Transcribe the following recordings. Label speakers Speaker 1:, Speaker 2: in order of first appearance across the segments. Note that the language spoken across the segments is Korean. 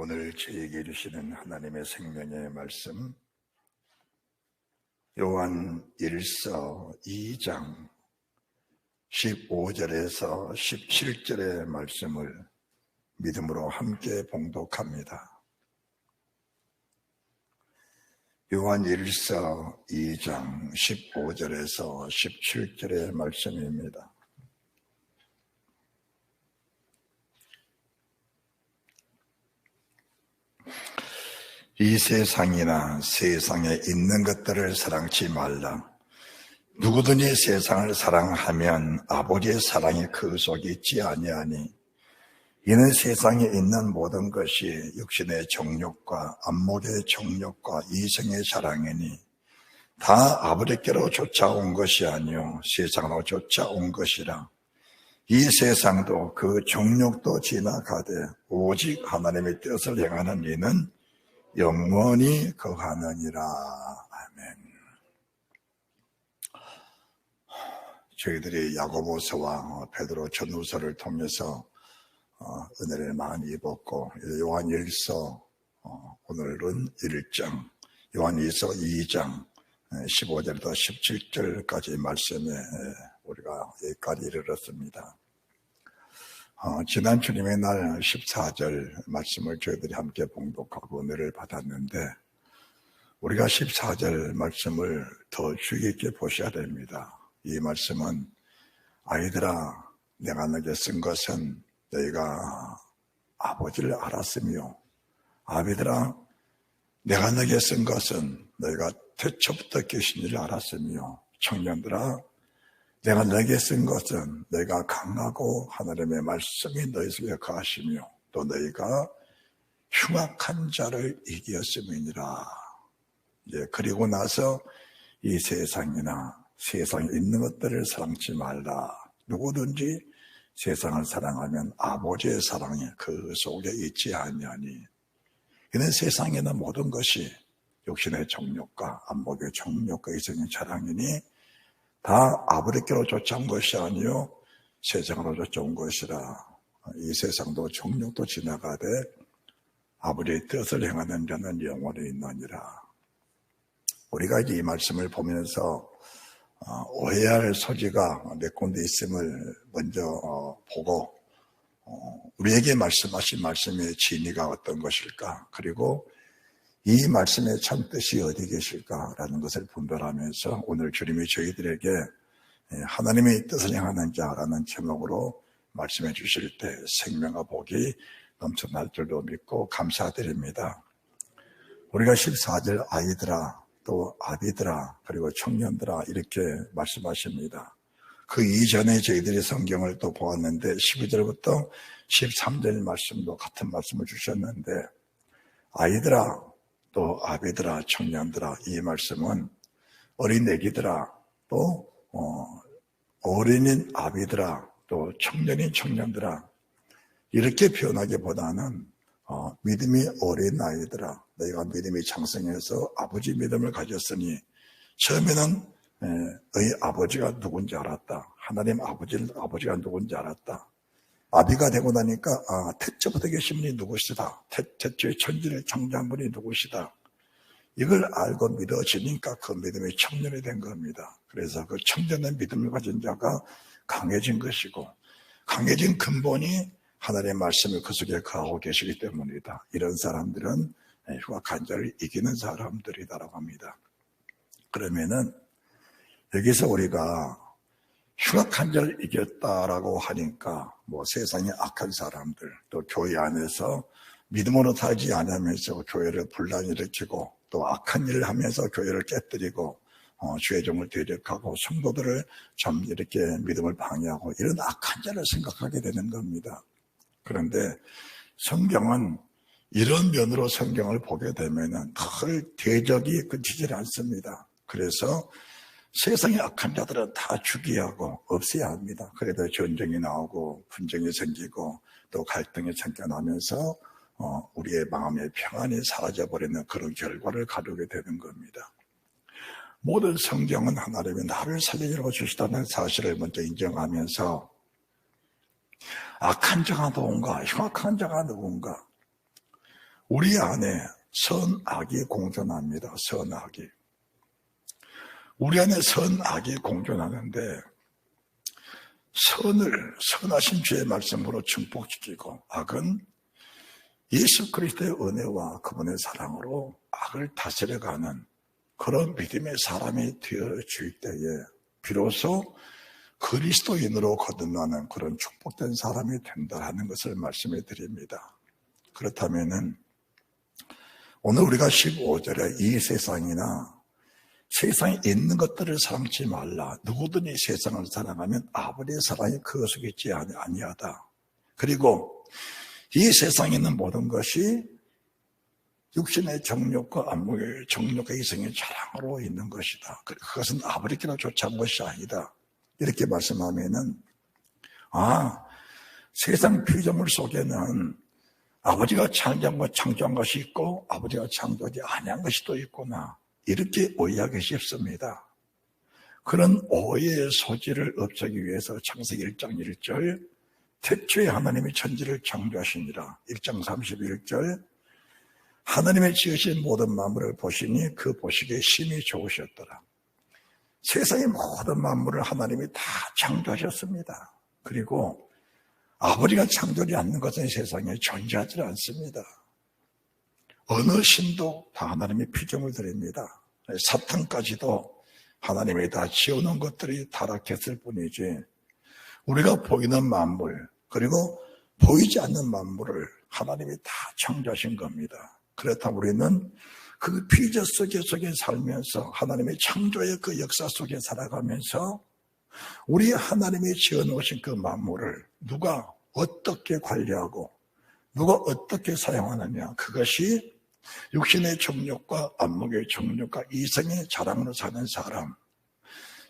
Speaker 1: 오늘 저에게 주시는 하나님의 생명의 말씀, 요한 1서 2장 15절에서 17절의 말씀을 믿음으로 함께 봉독합니다. 요한 1서 2장 15절에서 17절의 말씀입니다. 이 세상이나 세상에 있는 것들을 사랑치 말라. 누구든지 세상을 사랑하면 아버지의 사랑이 그 속에 있지 아니하니, 이는 세상에 있는 모든 것이 육신의 정욕과 안목의 정욕과 이성의 자랑이니 다 아버지께로 쫓아온 것이 아니요 세상으로 쫓아온 것이라. 이 세상도 그 정욕도 지나가되 오직 하나님의 뜻을 행하는 이는 영원히 거하느니라. 아멘. 저희들이 야고보서와 베드로 전후서를 통해서 은혜를 많이 입었고, 요한 1서 오늘은 1장, 요한 2서 2장 15절부터 17절까지 말씀에 우리가 여기까지 이르렀습니다. 지난 주님의 날 14절 말씀을 저희들이 함께 봉독하고 은혜를 받았는데, 우리가 14절 말씀을 더 주의 깊게 보셔야 됩니다. 이 말씀은 아이들아, 내가 너에게 쓴 것은 너희가 아버지를 알았으며, 아비들아, 내가 너에게 쓴 것은 너희가 태초부터 계신 줄 알았으며, 청년들아, 내가 너에게 쓴 것은 너희가 강하고 하나님의 말씀이 너희 속에 거하시며 또 너희가 흉악한 자를 이겼음이니라. 그리고 나서 이 세상이나 세상에 있는 것들을 사랑치 말라. 누구든지 세상을 사랑하면 아버지의 사랑이 그 속에 있지 아니하니, 이는 세상에 있는 모든 것이 육신의 정욕과 안목의 정욕과 이성의 자랑이니 다 아버지께로 쫓아온 것이 아니요 세상으로 쫓아온 것이라. 이 세상도 정욕도 지나가되 아버지의 뜻을 행하는 자는 영원히 있느니라. 우리가 이 말씀을 보면서 오해할 소지가 몇 군데 있음을 먼저 보고, 우리에게 말씀하신 말씀의 진의가 어떤 것일까, 그리고 이 말씀의 참뜻이 어디 계실까라는 것을 분별하면서 오늘 주님이 저희들에게 하나님의 뜻을 행하는 자라는 제목으로 말씀해 주실 때 생명과 복이 넘쳐날 줄로 믿고 감사드립니다. 우리가 14절 아이들아, 또 아비들아, 그리고 청년들아 이렇게 말씀하십니다. 그 이전에 저희들이 성경을 또 보았는데 12절부터 13절 말씀도 같은 말씀을 주셨는데, 아이들아, 또 아비들아, 청년들아, 이 말씀은 어린 애기들아, 또 어린인 아비들아, 또 청년인 청년들아 이렇게 표현하기보다는 믿음이 어린 아이들아, 너희가 믿음이 장성해서 아버지 믿음을 가졌으니, 처음에는 너희 아버지가 누군지 알았다. 하나님 아버지가 누군지 알았다. 아비가 되고 나니까 태초부터 계신 분이 누구시다, 태초의 천지를 창조한 분이 누구시다, 이걸 알고 믿어지니까 그 믿음이 청년이 된 겁니다. 그래서 그 청년의 믿음을 가진 자가 강해진 것이고, 강해진 근본이 하나님의 말씀을 그 속에 거하고 계시기 때문이다. 이런 사람들은 흉악한 자를 이기는 사람들이다라고 합니다. 그러면은 여기서 우리가 흉악한 자를 이겼다라고 하니까 세상의 악한 사람들, 또 교회 안에서 믿음으로 살지 않으면서 교회를 분란일으키고 또 악한 일을 하면서 교회를 깨뜨리고 주의 종을 대적하고 성도들을 좀 이렇게 믿음을 방해하고 이런 악한 자를 생각하게 되는 겁니다. 그런데 성경은 이런 면으로 성경을 보게 되면은 늘 대적이 그치질 않습니다. 그래서 세상의 악한 자들은 다 죽이하고 없애야 합니다. 그래도 전쟁이 나오고 분쟁이 생기고 또 갈등이 생겨나면서 우리의 마음의 평안이 사라져버리는 그런 결과를 가져오게 되는 겁니다. 모든 성경은 하나님이 나를 살리려고 주시다는 사실을 먼저 인정하면서 악한 자가 누군가, 흉악한 자가 누군가, 우리 안에 선악이 공존합니다. 선악이. 우리 안에 선악이 공존하는데 선을 선하신 주의 말씀으로 증폭시키고 악은 예수 그리스도의 은혜와 그분의 사랑으로 악을 다스려가는 그런 믿음의 사람이 되어질 때에 비로소 그리스도인으로 거듭나는 그런 축복된 사람이 된다는 것을 말씀해 드립니다. 그렇다면은 오늘 우리가 15절에 이 세상이나 세상에 있는 것들을 사랑치 말라. 누구든지 세상을 사랑하면 아버지의 사랑이 그 속에 있지 아니하다. 그리고 이 세상에 있는 모든 것이 육신의 정욕과 안목의 정욕과 이성의 자랑으로 있는 것이다. 그것은 아버지께로 쫓아온 것이 아니다. 이렇게 말씀하면은 세상 피조물 속에는 아버지가 창조한 것이 있고 아버지가 창조하지 아니한 것이 또 있구나. 이렇게 오해하기 쉽습니다. 그런 오해의 소지를 없애기 위해서 창세기 1장 1절 태초에 하나님이 천지를 창조하시니라. 1장 31절 하나님의 지으신 모든 만물을 보시니 그 보시기에 심히 좋으셨더라. 세상의 모든 만물을 하나님이 다 창조하셨습니다. 그리고 아버지가 창조하지 않는 것은 세상에 존재하지 않습니다. 어느 신도 다 하나님의 피조물들입니다. 사탄까지도 하나님이 다 지어놓은 것들이 타락했을 뿐이지 우리가 보이는 만물 그리고 보이지 않는 만물을 하나님이 다 창조하신 겁니다. 그렇다면 우리는 그 피조 속에 살면서 하나님의 창조의 그 역사 속에 살아가면서 우리 하나님이 지어놓으신 그 만물을 누가 어떻게 관리하고 누가 어떻게 사용하느냐, 그것이 육신의 정욕과 안목의 정욕과 이성의 자랑으로 사는 사람,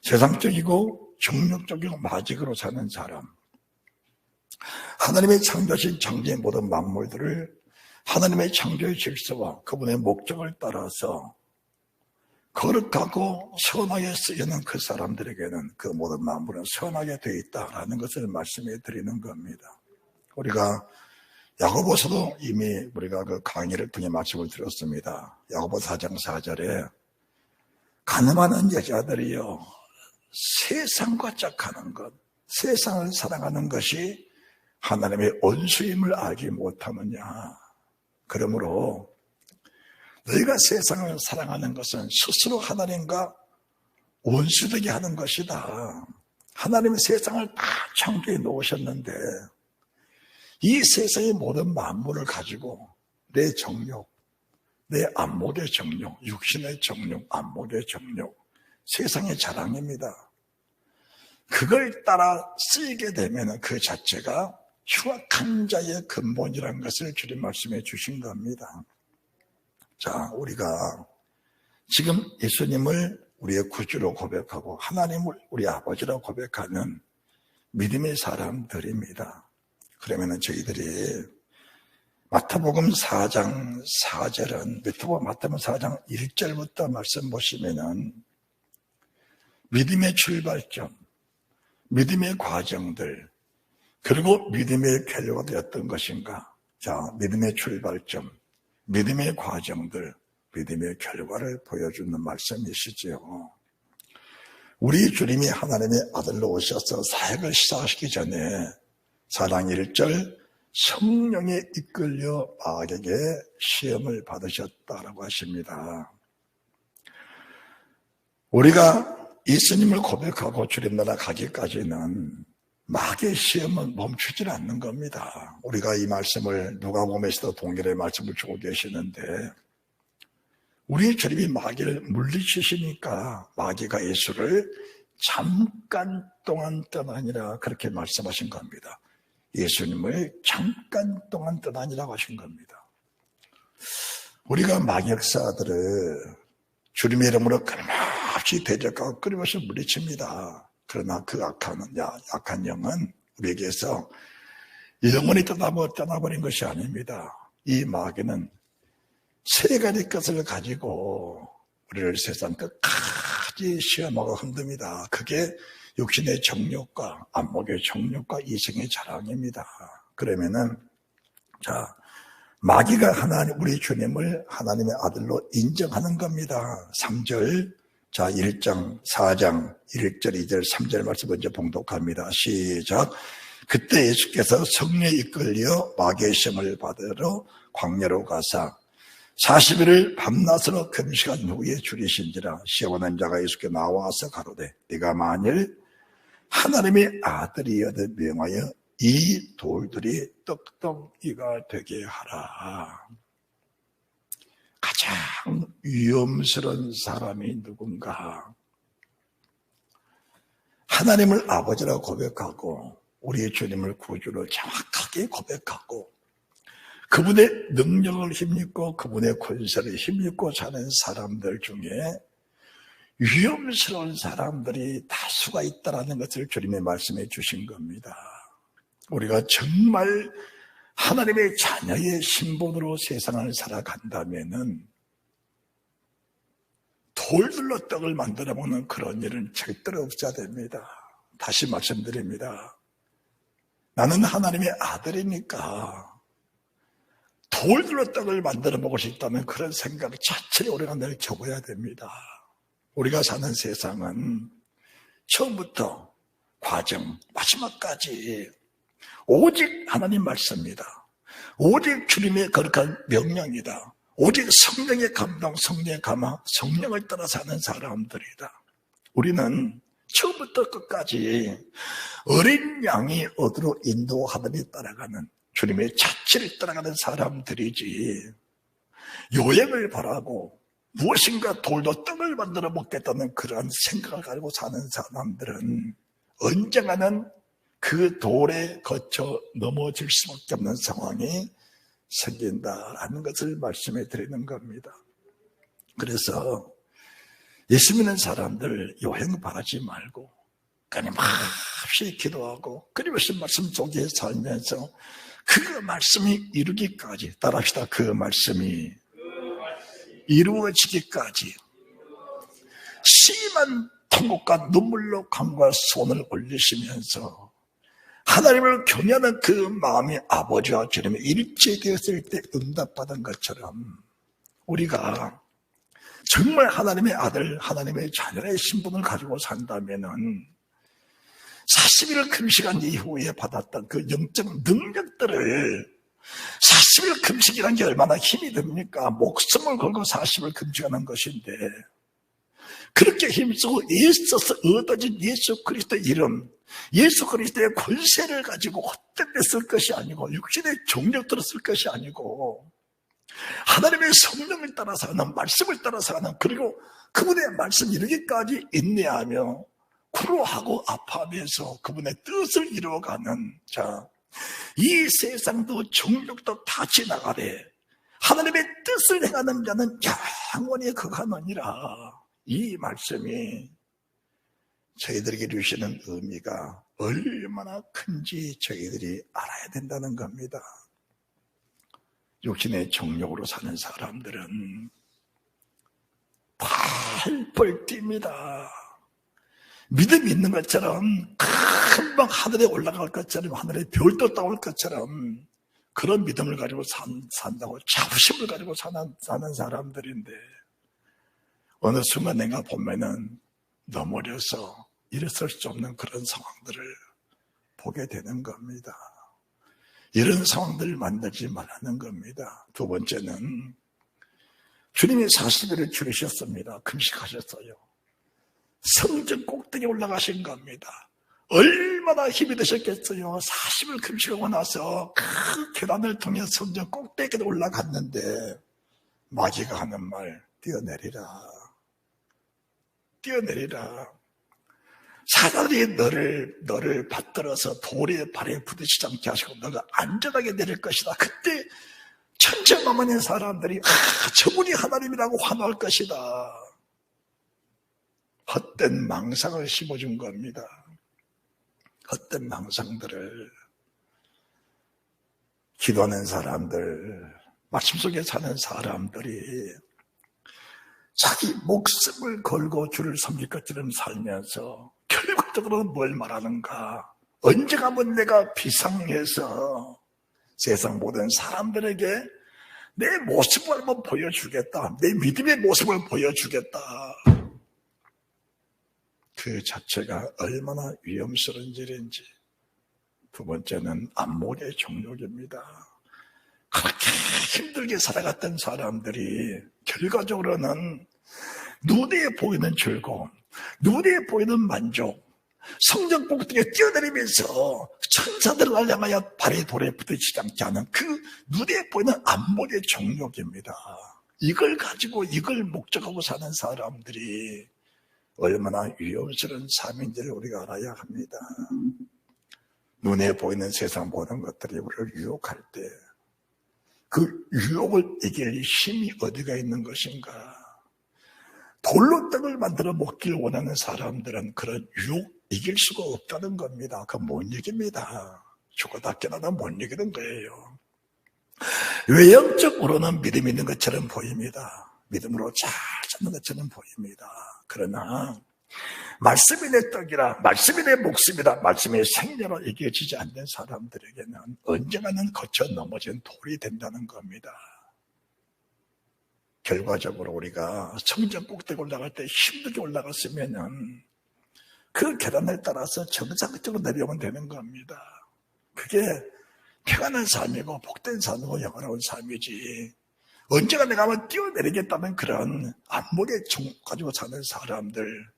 Speaker 1: 세상적이고 정욕적이고 마직으로 사는 사람, 하나님의 창조하신 창조의 모든 만물들을 하나님의 창조의 질서와 그분의 목적을 따라서 거룩하고 선하게 쓰이는 그 사람들에게는 그 모든 만물은 선하게 되어 있다라는 것을 말씀해 드리는 겁니다. 우리가 야고보서도 이미 우리가 그 강의를 통해 말씀을 드렸습니다. 야고보 4장 4절에 가늠하는 여자들이여 세상과 짝하는 것, 세상을 사랑하는 것이 하나님의 원수임을 알지 못하느냐. 그러므로 너희가 세상을 사랑하는 것은 스스로 하나님과 원수되게 하는 것이다. 하나님은 세상을 다 창조해 놓으셨는데 이 세상의 모든 만물을 가지고 내 정욕, 내 안목의 정욕, 육신의 정욕, 안목의 정욕, 세상의 자랑입니다. 그걸 따라 쓰이게 되면 그 자체가 흉악한 자의 근본이라는 것을 주님 말씀해 주신 겁니다. 자, 우리가 지금 예수님을 우리의 구주로 고백하고 하나님을 우리 아버지로 고백하는 믿음의 사람들입니다. 그러면 저희들이 마태복음 4장 4절은 마태복음 4장 1절부터 말씀 보시면은 믿음의 출발점, 믿음의 과정들, 그리고 믿음의 결과가 되었던 것인가. 자, 믿음의 출발점, 믿음의 과정들, 믿음의 결과를 보여주는 말씀이시지요. 우리 주님이 하나님의 아들로 오셔서 사역을 시작하시기 전에 사랑 1절 성령에 이끌려 마귀에게 시험을 받으셨다라고 하십니다. 우리가 예수님을 고백하고 주님 나라 가기까지는 마귀의 시험은 멈추질 않는 겁니다. 우리가 이 말씀을 누가복음에서도 동일의 말씀을 주고 계시는데 우리 주님이 마귀를 물리치시니까 마귀가 예수를 잠깐 동안 떠나니라 그렇게 말씀하신 겁니다. 예수님을 잠깐 동안 떠나니라고 하신 겁니다. 우리가 마귀 역사들을 주님의 이름으로 끊임없이 대적하고 끊임없이 물리칩니다. 그러나 그 약한 영은 우리에게서 영원히 떠나버린 것이 아닙니다. 이 마귀는 세 가지 것을 가지고 우리를 세상 끝까지 시험하고 흔듭니다. 그게 육신의 정욕과 안목의 정욕과 이성의 자랑입니다. 그러면은 자, 마귀가 우리 주님을 하나님의 아들로 인정하는 겁니다. 3절, 자 1장 4장 1절 2절 3절 말씀 먼저 봉독합니다. 시작. 그때 예수께서 성령에 이끌려 마귀의 시험을 받으러 광야로 가사 40일을 밤낮으로 금식한 후에 줄이신지라. 시험하는 자가 예수께 나와서 가로되 네가 만일 하나님의 아들이여도 명하여 이 돌들이 떡덩이가 되게 하라. 가장 위험스러운 사람이 누군가? 하나님을 아버지라고 고백하고 우리의 주님을 구주로 정확하게 고백하고 그분의 능력을 힘입고 그분의 권세를 힘입고 사는 사람들 중에 위험스러운 사람들이 다수가 있다는 것을 주님의 말씀해 주신 겁니다. 우리가 정말 하나님의 자녀의 신분으로 세상을 살아간다면은 돌들로 떡을 만들어 먹는 그런 일은 절대로 없어야 됩니다. 다시 말씀드립니다. 나는 하나님의 아들이니까 돌들로 떡을 만들어 먹을 수 있다면 그런 생각 자체를 우리가 늘 접어야 됩니다. 우리가 사는 세상은 처음부터 과정, 마지막까지 오직 하나님 말씀이다. 오직 주님의 거룩한 명령이다. 오직 성령의 감동, 성령의 감화, 성령을 따라 사는 사람들이다. 우리는 처음부터 끝까지 어린 양이 어디로 인도하더니 따라가는 주님의 자취를 따라가는 사람들이지 요행을 바라고 무엇인가 돌도 떡을 만들어 먹겠다는 그런 생각을 가지고 사는 사람들은 언젠가는 그 돌에 거쳐 넘어질 수밖에 없는 상황이 생긴다라는 것을 말씀해 드리는 겁니다. 그래서 예수 믿는 사람들 요행 바라지 말고 끊임없이 기도하고 끊임없이 말씀 속에 살면서 그 말씀이 이루기까지 따라합시다. 그 말씀이 이루어지기까지 심한 통곡과 눈물로 강과 손을 올리시면서 하나님을 경외하는 그 마음이 아버지와 주님의 일치되었을 때 응답받은 것처럼 우리가 정말 하나님의 아들, 하나님의 자녀의 신분을 가지고 산다면은 40일 금식한 이후에 받았던 그 영적 능력들을 40일 금식이라는 게 얼마나 힘이 듭니까? 목숨을 걸고 40일 금식하는 것인데 그렇게 힘쓰고 애써서 얻어진 예수 그리스도의 이름, 예수 그리스도의 권세를 가지고 헛된 데 쓸 것이 아니고 육신의 정력들을 쓸 것이 아니고 하나님의 성령을 따라서 하는 말씀을 따라서 하는 그리고 그분의 말씀 이루기까지 인내하며 구로하고 아파하면서 그분의 뜻을 이루어가는 이 세상도 정욕도 다 지나가되 하나님의 뜻을 행하는 자는 영원히 거하느니라. 이 말씀이 저희들에게 주시는 의미가 얼마나 큰지 저희들이 알아야 된다는 겁니다. 육신의 정욕으로 사는 사람들은 펄펄 뜁니다. 믿음이 있는 것처럼 금방 하늘에 올라갈 것처럼 하늘에 별도 떠올 것처럼 그런 믿음을 가지고 산다고 자부심을 가지고 사는 사람들인데 어느 순간 내가 보면은 넘어져서 일어설 수 없는 그런 상황들을 보게 되는 겁니다. 이런 상황들을 만들지 말라는 겁니다. 두 번째는 주님이 40일을 줄이셨습니다. 금식하셨어요. 성전 꼭대기에 올라가신 겁니다. 얼마나 힘이 드셨겠어요. 40일 금식하고 나서 그 계단을 통해 성전 꼭대기에 올라갔는데 마귀가 하는 말, 뛰어내리라. 사단이 너를 받들어서 돌에 발에 부딪히지 않게 하시고 너가 안전하게 내릴 것이다. 그때 천천만만한 사람들이 저분이 하나님이라고 환호할 것이다. 헛된 망상을 심어준 겁니다. 헛된 망상들을 기도하는 사람들, 말씀 속에 사는 사람들이 자기 목숨을 걸고 주를 섬길 것처럼 살면서 결국적으로는 뭘 말하는가? 언제 가면 내가 비상해서 세상 모든 사람들에게 내 모습을 한번 보여주겠다. 내 믿음의 모습을 보여주겠다. 그 자체가 얼마나 위험스러운 일인지. 두 번째는 안목의 정욕입니다. 그렇게 힘들게 살아갔던 사람들이 결과적으로는 눈에 보이는 즐거움, 눈에 보이는 만족, 성전 꼭대기에 뛰어내리면서 천사들을 향하여 발이 돌에 부딪히지 않게 하는 그 눈에 보이는 안목의 정욕입니다. 이걸 가지고 이걸 목적하고 사는 사람들이 얼마나 위험스러운 삶인지를 우리가 알아야 합니다. 눈에 보이는 세상 모든 것들이 우리를 유혹할 때 그 유혹을 이길 힘이 어디가 있는 것인가? 돌로 떡을 만들어 먹기를 원하는 사람들은 그런 유혹 이길 수가 없다는 겁니다. 그건 못 이깁니다. 죽어다 깨어나도 못 이기는 거예요. 외형적으로는 믿음 있는 것처럼 보입니다. 믿음으로 잘 찾는 것처럼 보입니다. 그러나 말씀이 내 떡이라, 말씀이 내 목숨이다, 말씀이 생명으로 이겨지지 않는 사람들에게는 언젠가는 거쳐 넘어진 돌이 된다는 겁니다. 결과적으로 우리가 성전 꼭대기 올라갈 때 힘들게 올라갔으면은 그 계단을 따라서 정상적으로 내려오면 되는 겁니다. 그게 평안한 삶이고 복된 삶이고 영원한 삶이지. 언제가 내가 한번 뛰어내리겠다는 그런 안목의 정 가지고 사는 사람들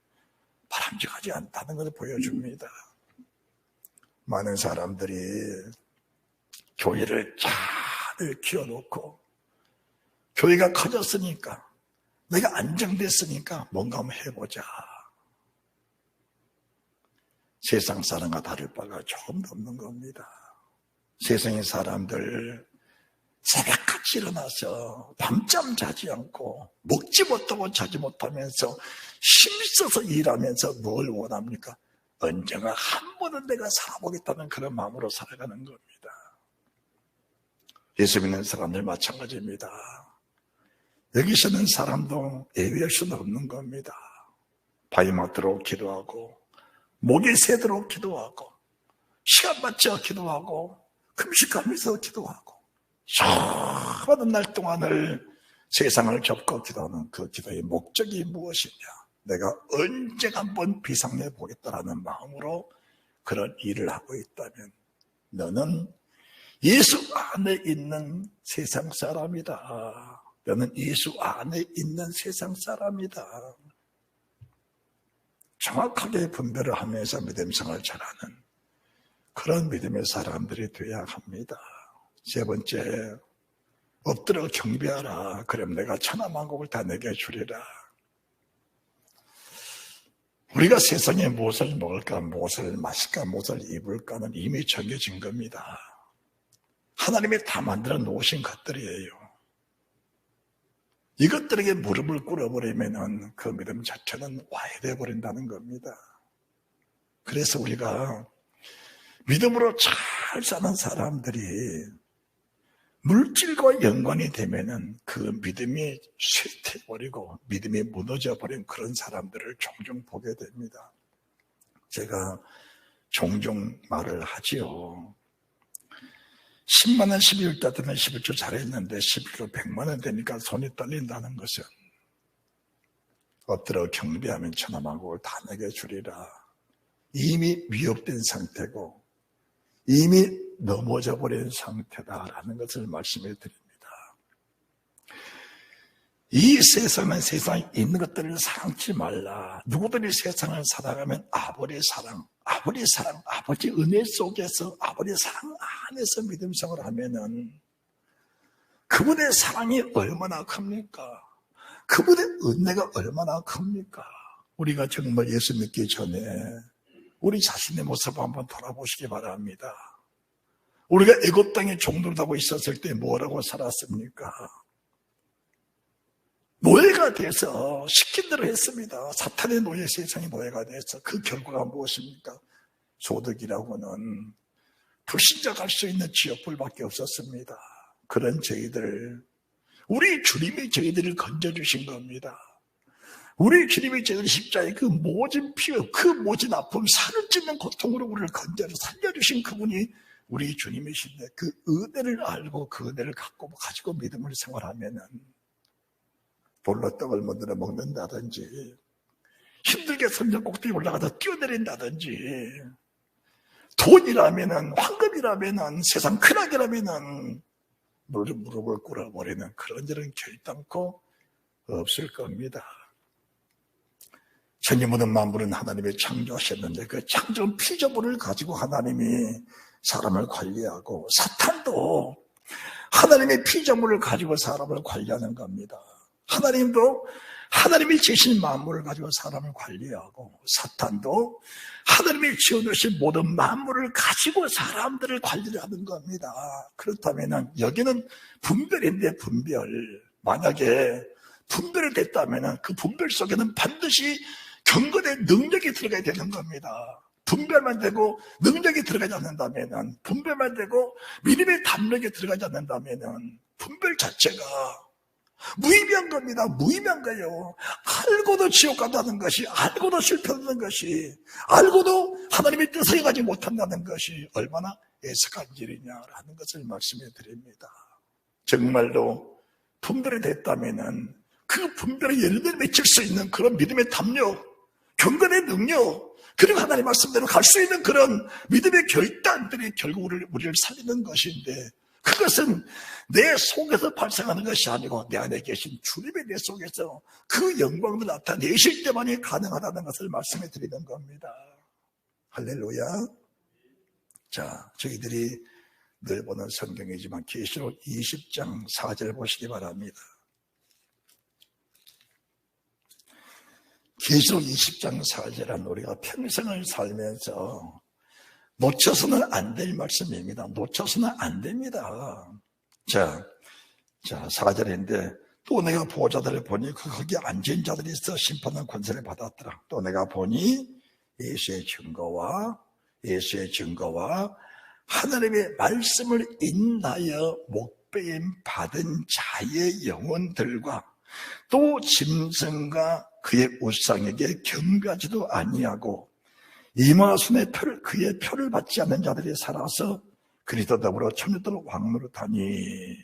Speaker 1: 바람직하지 않다는 것을 보여줍니다. 많은 사람들이 교회를 잘 키워놓고 교회가 커졌으니까 내가 안정됐으니까 뭔가 한번 해보자. 세상 사람과 다를 바가 조금도 없는 겁니다. 세상의 사람들 새벽같이 일어나서 밤잠 자지 않고 먹지 못하고 자지 못하면서 힘써서 일하면서 뭘 원합니까? 언젠가 한 번은 내가 살아보겠다는 그런 마음으로 살아가는 겁니다. 예수 믿는 사람들 마찬가지입니다. 여기 서는 사람도 예외할 수는 없는 겁니다. 밤이 맞도록 기도하고 목이 새도록 기도하고 시간 맞춰 기도하고 금식하면서 기도하고 수많은 날 동안을 세상을 접고 기도하는 그 기도의 목적이 무엇이냐? 내가 언제 한번 비상내 보겠다라는 마음으로 그런 일을 하고 있다면 너는 예수 안에 있는 세상 사람이다. 너는 예수 안에 있는 세상 사람이다. 정확하게 분별을 하면서 믿음 생활을 잘하는 그런 믿음의 사람들이 되어야 합니다. 세 번째, 엎드려 경배하라. 그럼 내가 천하만국을 다 내게 주리라. 우리가 세상에 무엇을 먹을까, 무엇을 마실까, 무엇을 입을까는 이미 정해진 겁니다. 하나님이 다 만들어 놓으신 것들이에요. 이것들에게 무릎을 꿇어버리면 그 믿음 자체는 와해돼 버린다는 겁니다. 그래서 우리가 믿음으로 잘 사는 사람들이 물질과 연관이 되면은 그 믿음이 쇠퇴해버리고 믿음이 무너져버린 그런 사람들을 종종 보게 됩니다. 제가 종종 말을 하지요. 10만 원 12월 달 되면 11조 잘했는데 11조 100만 원 되니까 손이 떨린다는 것은 엎드려 경배하면 천하만국을 다 내게 주리라. 이미 위협된 상태고 이미 넘어져 버린 상태다라는 것을 말씀해 드립니다. 이 세상은 세상에 있는 것들을 사랑치 말라. 누구들이 세상을 살아가면 아버지의 사랑, 아버지 은혜 속에서 아버지의 사랑 안에서 믿음 생활을 하면은 그분의 사랑이 얼마나 큽니까? 그분의 은혜가 얼마나 큽니까? 우리가 정말 예수 믿기 전에 우리 자신의 모습 한번 돌아보시기 바랍니다. 우리가 애굽 땅에 종노릇하고 있었을 때 뭐라고 살았습니까? 노예가 돼서 시킨 대로 했습니다. 사탄의 노예, 세상의 노예가 돼서 그 결과가 무엇입니까? 소득이라고는 불신자 갈 수 있는 지역불밖에 없었습니다. 그런 저희들, 우리 주님이 저희들을 건져주신 겁니다. 우리 주님이 저희들 십자가의 그 모진 피와 그 모진 아픔, 살을 찢는 고통으로 우리를 건져 살려주신 그분이 우리 주님이신데 그 은혜를 알고 그 은혜를 가지고 믿음을 생활하면은 돌로 떡을 만들어 먹는다든지 힘들게 성전 꼭대기 올라가다 뛰어내린다든지 돈이라면은 황금이라면은 세상 쾌락이라면은 무릎을 꿇어버리는 그런 일은 결단코 없을 겁니다. 천지 모든 만물은 하나님이 창조하셨는데 그 창조한 피조물을 가지고 하나님이 사람을 관리하고 사탄도 하나님의 피조물을 가지고 사람을 관리하는 겁니다. 하나님도 하나님이 지으신 만물을 가지고 사람을 관리하고 사탄도 하나님이 지어놓으신 모든 만물을 가지고 사람들을 관리를 하는 겁니다. 그렇다면 여기는 분별인데 분별. 만약에 분별이 됐다면 그 분별 속에는 반드시 경건의 능력이 들어가야 되는 겁니다. 분별만 되고 능력이 들어가지 않는다면 분별만 되고 믿음의 담력이 들어가지 않는다면 분별 자체가 무의미한 겁니다. 무의미한 거예요. 알고도 지옥 간다는 것이, 알고도 실패한다는 것이, 알고도 하나님의 뜻을 가지 못한다는 것이 얼마나 애석한 일이냐라는 것을 말씀해 드립니다. 정말로 분별이 됐다면은 그 분별의 열매를 맺힐 수 있는 그런 믿음의 담력, 경건의 능력, 그리고 하나님 말씀대로 갈 수 있는 그런 믿음의 결단들이 결국 우리를 살리는 것인데 그것은 내 속에서 발생하는 것이 아니고 내 안에 계신 주님의 내 속에서 그 영광을 나타내실 때만이 가능하다는 것을 말씀해 드리는 겁니다. 할렐루야. 자, 저희들이 늘 보는 성경이지만 계시록 20장 4절 보시기 바랍니다. 계시록 20장 4절은 우리가 평생을 살면서 놓쳐서는 안 될 말씀입니다. 놓쳐서는 안 됩니다. 자 4절인데 또 내가 보호자들을 보니 거기 앉은 자들이 있어 심판하는 권세를 받았더라. 또 내가 보니 예수의 증거와 하나님의 말씀을 인하여 목배임 받은 자의 영혼들과 또 짐승과 그의 우상에게 경배하지도 아니하고 이마순의 표를 그의 표를 받지 않는 자들이 살아서 그리스도 더불어 천년도를 왕노릇하니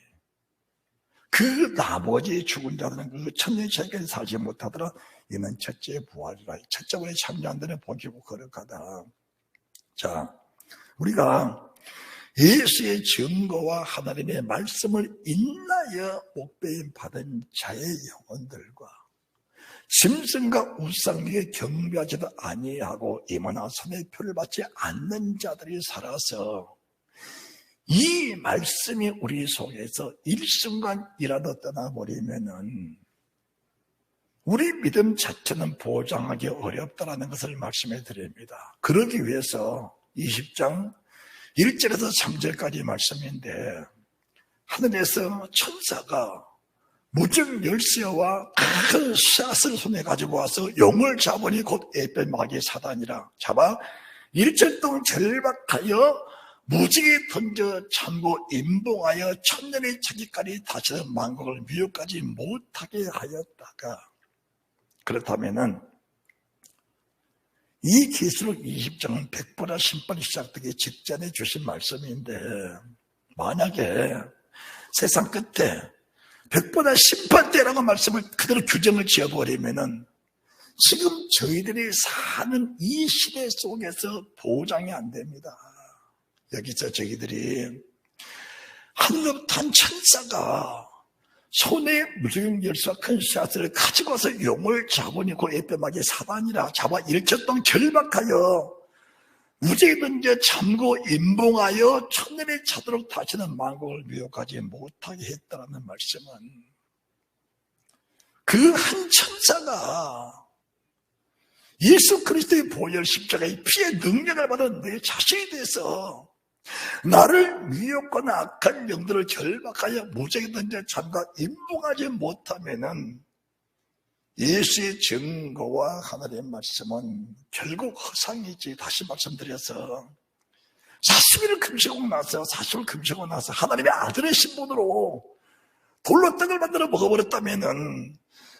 Speaker 1: 그 나머지 죽은 자들은 그 천년의 차이까지 살지 못하더라. 이는 첫째 부활이라. 첫째 부활에 참여한 데는 복이고 거룩하다. 자, 우리가 예수의 증거와 하나님의 말씀을 인하여 목배임 받은 자의 영혼들과 짐승과 우상에게 경배하지도 아니하고 이마나 산의 표를 받지 않는 자들이 살아서 이 말씀이 우리 속에서 일순간이라도 떠나버리면은 우리 믿음 자체는 보장하기 어렵다는 것을 말씀해 드립니다. 그러기 위해서 20장 1절에서 3절까지 말씀인데 하늘에서 천사가 무증 열쇠와 큰 샷을 손에 가지고 와서 용을 잡으니 곧 에벨마귀 사단이라. 잡아 일절 동안 절박하여 무지개 던져 참고 임봉하여 천년의 차기까지 다시는 만국을 미혹하지 못하게 하였다가. 그렇다면은 이 계시록 20장은 백보라 심판이 시작되기 직전에 주신 말씀인데 만약에 세상 끝에 백보다 심판 때라고 말씀을 그대로 규정을 지어버리면은 지금 저희들이 사는 이 시대 속에서 보장이 안 됩니다. 여기서 저희들이 하늘로부터 한 천사가 손에 무지개 열쇠와 큰 샷을 가지고 와서 용을 잡으니 그 에벨마귀 사단이라. 잡아 일절 동안 결박하여 무지개 던져 잠고 임봉하여 천년에 차도록 다시는 만국을 미혹하지 못하게 했다는 말씀은 그 한 천사가 예수 그리스도의 보혈 십자가의 피의 능력을 받은 내 자신이 돼서 나를 미혹하는 악한 영들을 결박하여 무지개 던져 잠가 임봉하지 못하면은 예수의 증거와 하나님의 말씀은 결국 허상이지. 다시 말씀드려서 40일을 금식하고 나서 하나님의 아들의 신분으로 돌로 떡을 만들어 먹어버렸다면은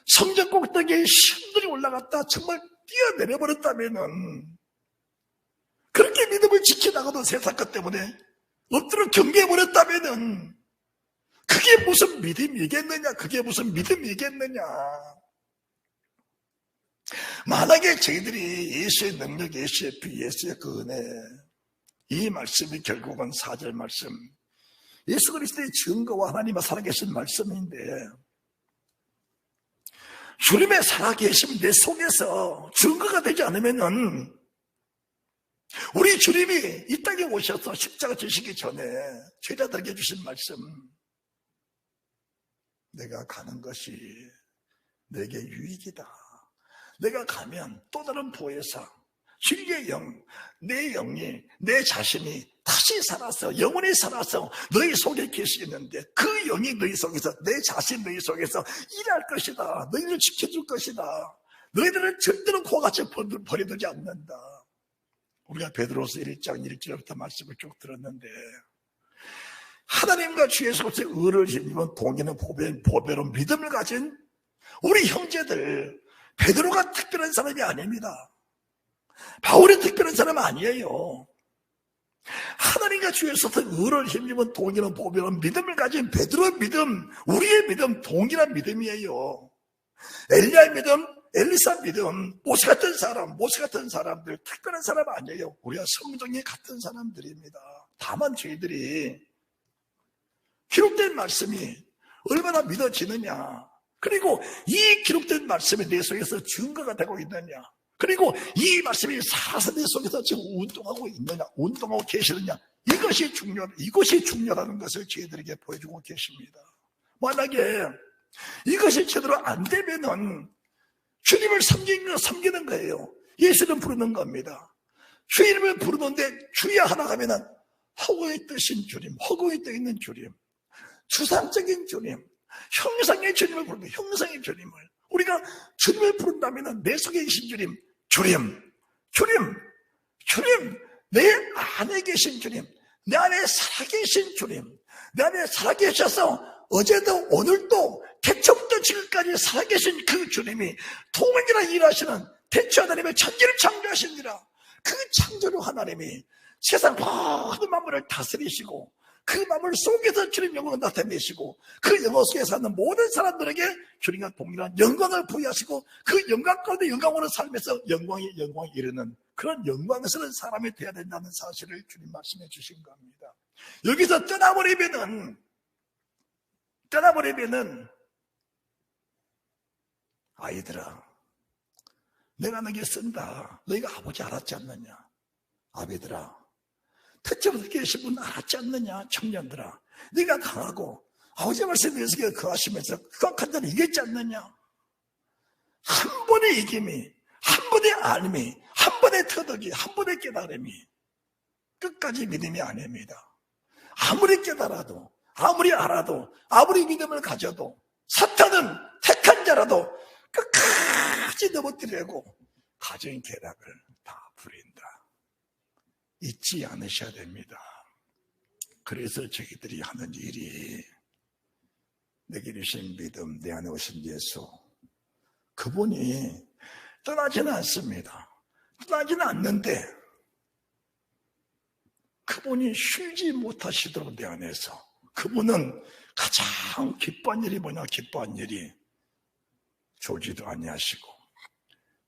Speaker 1: 성전 꼭대기에 신들이 올라갔다 정말 뛰어내려버렸다면은 그렇게 믿음을 지키다가도 세상 것 때문에 엎드려 경배해버렸다면은 그게 무슨 믿음이겠느냐? 그게 무슨 믿음이겠느냐? 만약에 저희들이 예수의 능력, 예수의 피, 예수의 그 은혜, 이 말씀이 결국은 4절 말씀, 예수 그리스도의 증거와 하나님의 살아계신 말씀인데, 주님의 살아계심이 내 속에서 증거가 되지 않으면은, 우리 주님이 이 땅에 오셔서 십자가 지시기 전에 제자들에게 주신 말씀, 내가 가는 것이 내게 유익이다. 내가 가면 또 다른 보혜사, 진리의 영, 내 영이, 내 자신이 다시 살아서, 영원히 살아서 너희 속에 계시는데 그 영이 너희 속에서, 내 자신 너희 속에서 일할 것이다. 너희를 지켜줄 것이다. 너희들은 절대로 고같이 버려두지 않는다. 우리가 베드로서 1장 1절부터 말씀을 쭉 들었는데, 하나님과 주 예수 그리스도의 의를 힘입은 동의는 보배로 믿음을 가진 우리 형제들, 베드로가 특별한 사람이 아닙니다. 바울이 특별한 사람 아니에요. 하나님과 주 예수 그리스도의 의를 힘입은 동의는 보배로 믿음을 가진 베드로의 믿음, 우리의 믿음, 동일한 믿음이에요. 엘리야의 믿음, 엘리사 믿음, 모세 같은 사람들 특별한 사람 아니에요. 우리가 성정이 같은 사람들입니다. 다만 저희들이 기록된 말씀이 얼마나 믿어지느냐, 그리고 이 기록된 말씀이 내 속에서 증거가 되고 있느냐, 그리고 이 말씀이 살아서 내 속에서 지금 운동하고 있느냐, 운동하고 계시느냐, 이것이 중요하다는 것을 저희들에게 보여주고 계십니다. 만약에 이것이 제대로 안 되면은 주님을 섬기는 거예요. 예수를 부르는 겁니다. 주 이름을 부르는데 주야 하나 하면은 허구에 뜨신 주님, 허구에 떠 있는 주님, 추상적인 주님, 형상의 주님을 부르는, 형상의 주님을, 우리가 주님을 부른다면 내 속에 계신 주님, 내 안에 계신 주님, 내 안에 살아계신 주님, 내 안에 살아계셔서 어제도 오늘도 태초부터 지금까지 살아계신 그 주님이 통일이라 일하시는 태초 하나님의 천지를 창조하시니라. 그 창조주 하나님이 세상 모든 만물을 다스리시고 그 만물 속에서 주님 영광을 나타내시고 그 영광 속에 사는 모든 사람들에게 주님과 동일한 영광을 부여하시고 그 영광 가운데 영광으로 살면서 영광이 이르는 그런 영광스러운 사람이 되어야 된다는 사실을 주님 말씀해 주신 겁니다. 여기서 떠나버리면은 아이들아, 내가 너에게 쓴다. 너희가 아버지 알았지 않느냐? 아비들아, 태초부터 계신 분 알았지 않느냐? 청년들아, 네가 강하고 아버지 말씀에 의해서 거하시면서 극악한 자를 이겼지 않느냐? 한 번의 이김이, 한 번의 알미, 한 번의 터득이, 한 번의 깨달음이 끝까지 믿음이 아닙니다. 아무리 깨달아도, 아무리 알아도, 아무리 믿음을 가져도 사탄은 택한 자라도 끝까지 넘어뜨리려고 가진 계략을 다 부린다. 잊지 않으셔야 됩니다. 그래서 저희들이 하는 일이 내게 주신 믿음, 내 안에 오신 예수, 그분이 떠나지는 않습니다. 떠나지는 않는데 그분이 쉬지 못하시도록 내 안에서, 그분은 가장 기뻐한 일이 뭐냐? 기뻐한 일이 졸지도 아니하시고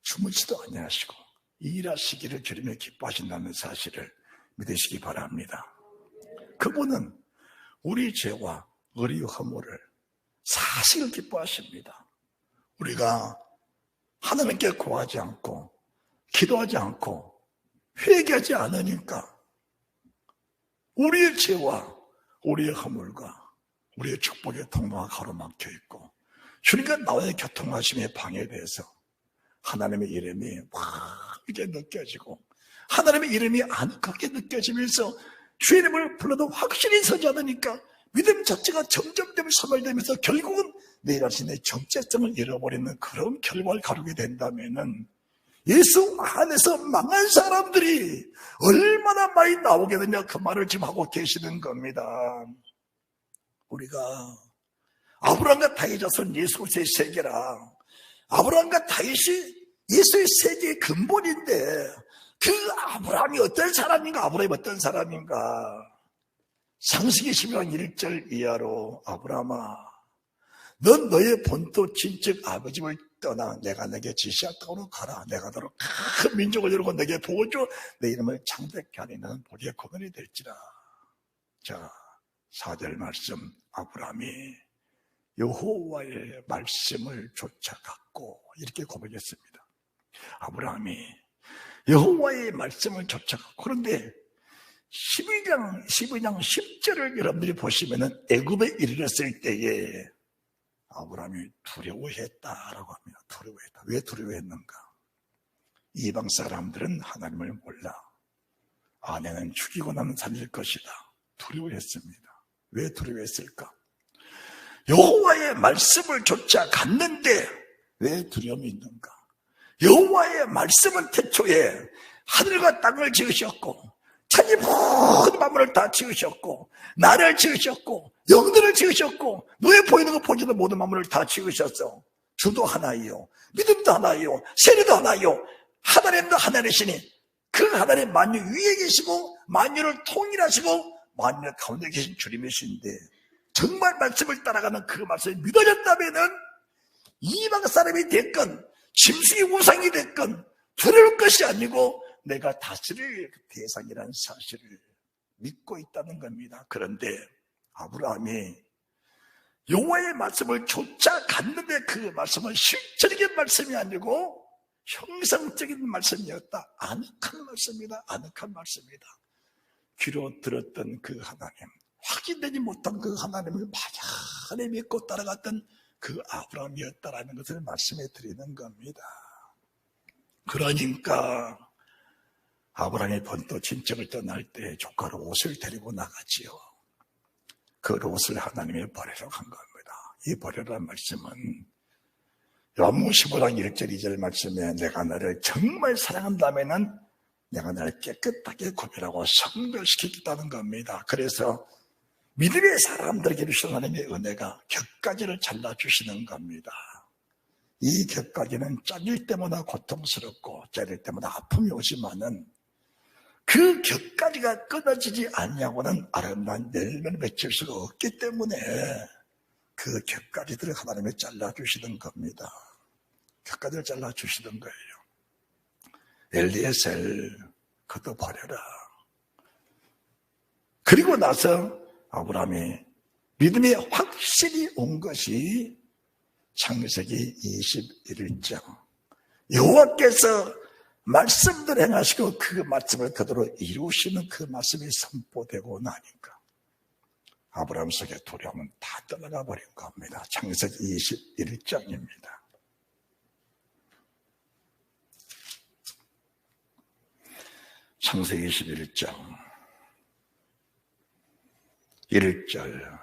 Speaker 1: 주무지도 아니하시고 일하시기를 주님이 기뻐하신다는 사실을 믿으시기 바랍니다. 그분은 우리 죄와 우리 허물을 사실을 기뻐하십니다. 우리가 하나님께 구하지 않고 기도하지 않고 회개하지 않으니까 우리의 죄와 우리의 허물과 우리의 축복의 통로가 가로막혀 있고 주님과 나와의 교통하심의 방해돼서 하나님의 이름이 막 이렇게 느껴지고 하나님의 이름이 아늑하게 느껴지면서 주 이름을 불러도 확실히 서지 않으니까 믿음 자체가 점점 소멸되면서 결국은 내 자신의 정체성을 잃어버리는 그런 결과를 가르게 된다면은 예수 안에서 망한 사람들이 얼마나 많이 나오게 되냐, 그 말을 지금 하고 계시는 겁니다. 우리가 아브라함과 다윗 자손 예수 그리스도의 세계라, 아브라함과 다윗이 예수의 세계의 근본인데 그 아브라함이 어떤 사람인가? 아브라함이 어떤 사람인가? 창세기 12장 1절 이하로 아브라함아, 넌 너의 본토 친척 아버지를 떠나 내가 내게 지시할 땅으로 가라. 내가 너로 큰 민족을 이루고 내게 복을 줘 내 이름을 창대케 하니 너는 복의 근원이 될지라. 자, 4절 말씀, 아브라함이 여호와의 말씀을 쫓아갔고 이렇게 고백했습니다. 아브라함이 여호와의 말씀을 쫓아갔고, 그런데 12장 10절을 여러분들이 보시면은 애굽에 이르렀을 때에 아브라함이 두려워했다라고 합니다. 두려워했다. 왜 두려워했는가? 이방 사람들은 하나님을 몰라. 아내는 죽이고 나면 살릴 것이다. 두려워했습니다. 왜 두려워했을까? 여호와의 말씀을 쫓아갔는데 왜 두려움이 있는가? 여호와의 말씀은 태초에 하늘과 땅을 지으셨고 천지 모든 만물을 다 지으셨고 나를 지으셨고 영들을 지으셨고 눈에 보이는 거 보지도 모든 만물을 다 지으셨어. 주도 하나이요, 믿음도 하나이요, 세례도 하나이요, 하나님도 하나님이시니 그 하나님 만유 위에 계시고 만유를 통일하시고 만유 가운데 계신 주님이신데, 정말 말씀을 따라가는 그 말씀이 믿어졌다면은 이방 사람이 됐건 짐승의 우상이 됐건 두려울 것이 아니고 내가 다스릴 대상이라는 사실을 믿고 있다는 겁니다. 그런데 아브라함이 여호와의 말씀을 쫓아갔는데 그 말씀은 실질적인 말씀이 아니고 형상적인 말씀이었다. 아늑한 말씀이다. 아늑한 말씀이다. 귀로 들었던 그 하나님, 확인되지 못한 그 하나님을 막연히 믿고 따라갔던 그 아브라함이었다라는 것을 말씀해 드리는 겁니다. 그러니까 아브라함이 본토 친척을 떠날 때 조카 롯을 데리고 나가지요. 그 롯을 하나님이 버리러 간 겁니다. 이 버리라는 말씀은 요한복음 15장 1절 2절 말씀에 내가 너를 정말 사랑한다면은 내가 너를 깨끗하게 구별하고 성별시키겠다는 겁니다. 그래서 믿음의 사람들에게 주신 하나님의 은혜가 곁가지를 잘라주시는 겁니다. 이 곁가지는 잘릴 때마다 고통스럽고 잘릴 때마다 아픔이 오지만은 그 곁가지가 끊어지지 않냐고는 아름다운 열매를 맺힐 수가 없기 때문에 그 곁가지들을 하나님이 잘라주시는 겁니다. 곁가지를 잘라주시는 거예요. 엘리에셀 그것도 버려라. 그리고 나서 아브라함이 믿음이 확실히 온 것이 창세기 21장 여호와께서 말씀대로 행하시고 그 말씀을 그대로 이루시는 그 말씀이 선포되고 나니까 아브라함 속의 두려움은 다 떠나가 버린 겁니다. 창세기 21장입니다. 창세기 21장 1절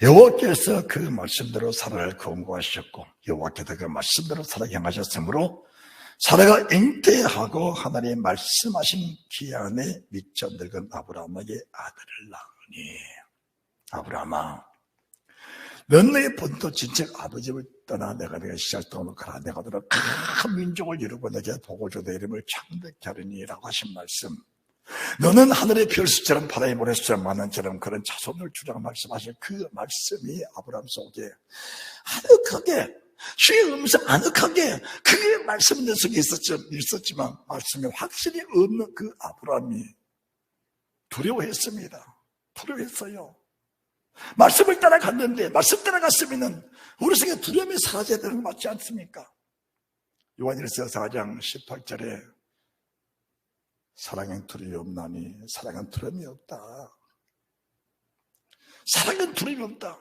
Speaker 1: 여호와께서 그 말씀대로 사라를 권고하셨고 여호와께서 그 말씀대로 사라에게 행하셨으므로 사라가 잉태하고 하나님의 말씀하신 기한에 미쳐 늙은 아브라함에게 아들을 낳으니 아브라함아 넌 너의 본토 친척 아버지를 떠나 내가 시작 땅으로 가라. 내가 너를 큰 민족을 이루고 내게 복을 줘 내 이름을 창대케 하리니 라고 하신 말씀, 너는 하늘의 별수처럼 바다의 모래수처럼 많은처럼 그런 자손을 주라고 말씀하신 그 말씀이 아브라함 속에 아늑하게 주의 음성 아늑하게 그게 말씀이 내 속에 있었지만 말씀이 확실히 없는 그 아브라함이 두려워했습니다. 두려워했어요. 말씀을 따라갔는데 말씀 따라갔으면 우리 속에 두려움이 사라져야 되는 거 맞지 않습니까? 요한일서 4장 18절에 사랑은 두려움이 없나니 사랑은 두려움이 없다. 사랑은 두려움이 없다.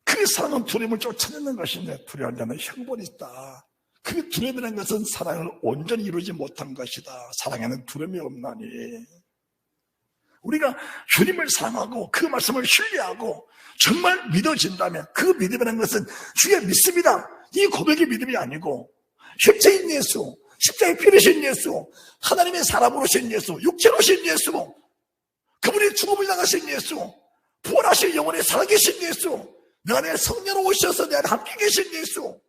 Speaker 1: 그 사랑은 두려움을 쫓아내는 것인데 두려워하는 자는 형벌이 있다. 그 두려움이라는 것은 사랑을 온전히 이루지 못한 것이다. 사랑에는 두려움이 없나니 우리가 주님을 사랑하고 그 말씀을 신뢰하고 정말 믿어진다면 그 믿음이라는 것은 주의 믿습니다. 이 고백이 믿음이 아니고 실제인 예수, 십자가에 피르신 예수, 하나님의 사람으로 오신 예수, 육체로 오신 예수, 그분이 죽음을 당하신 예수, 부활하신 영혼에 살아계신 예수, 내 안에 성령으로 오셔서 내 안에 함께 계신 예수,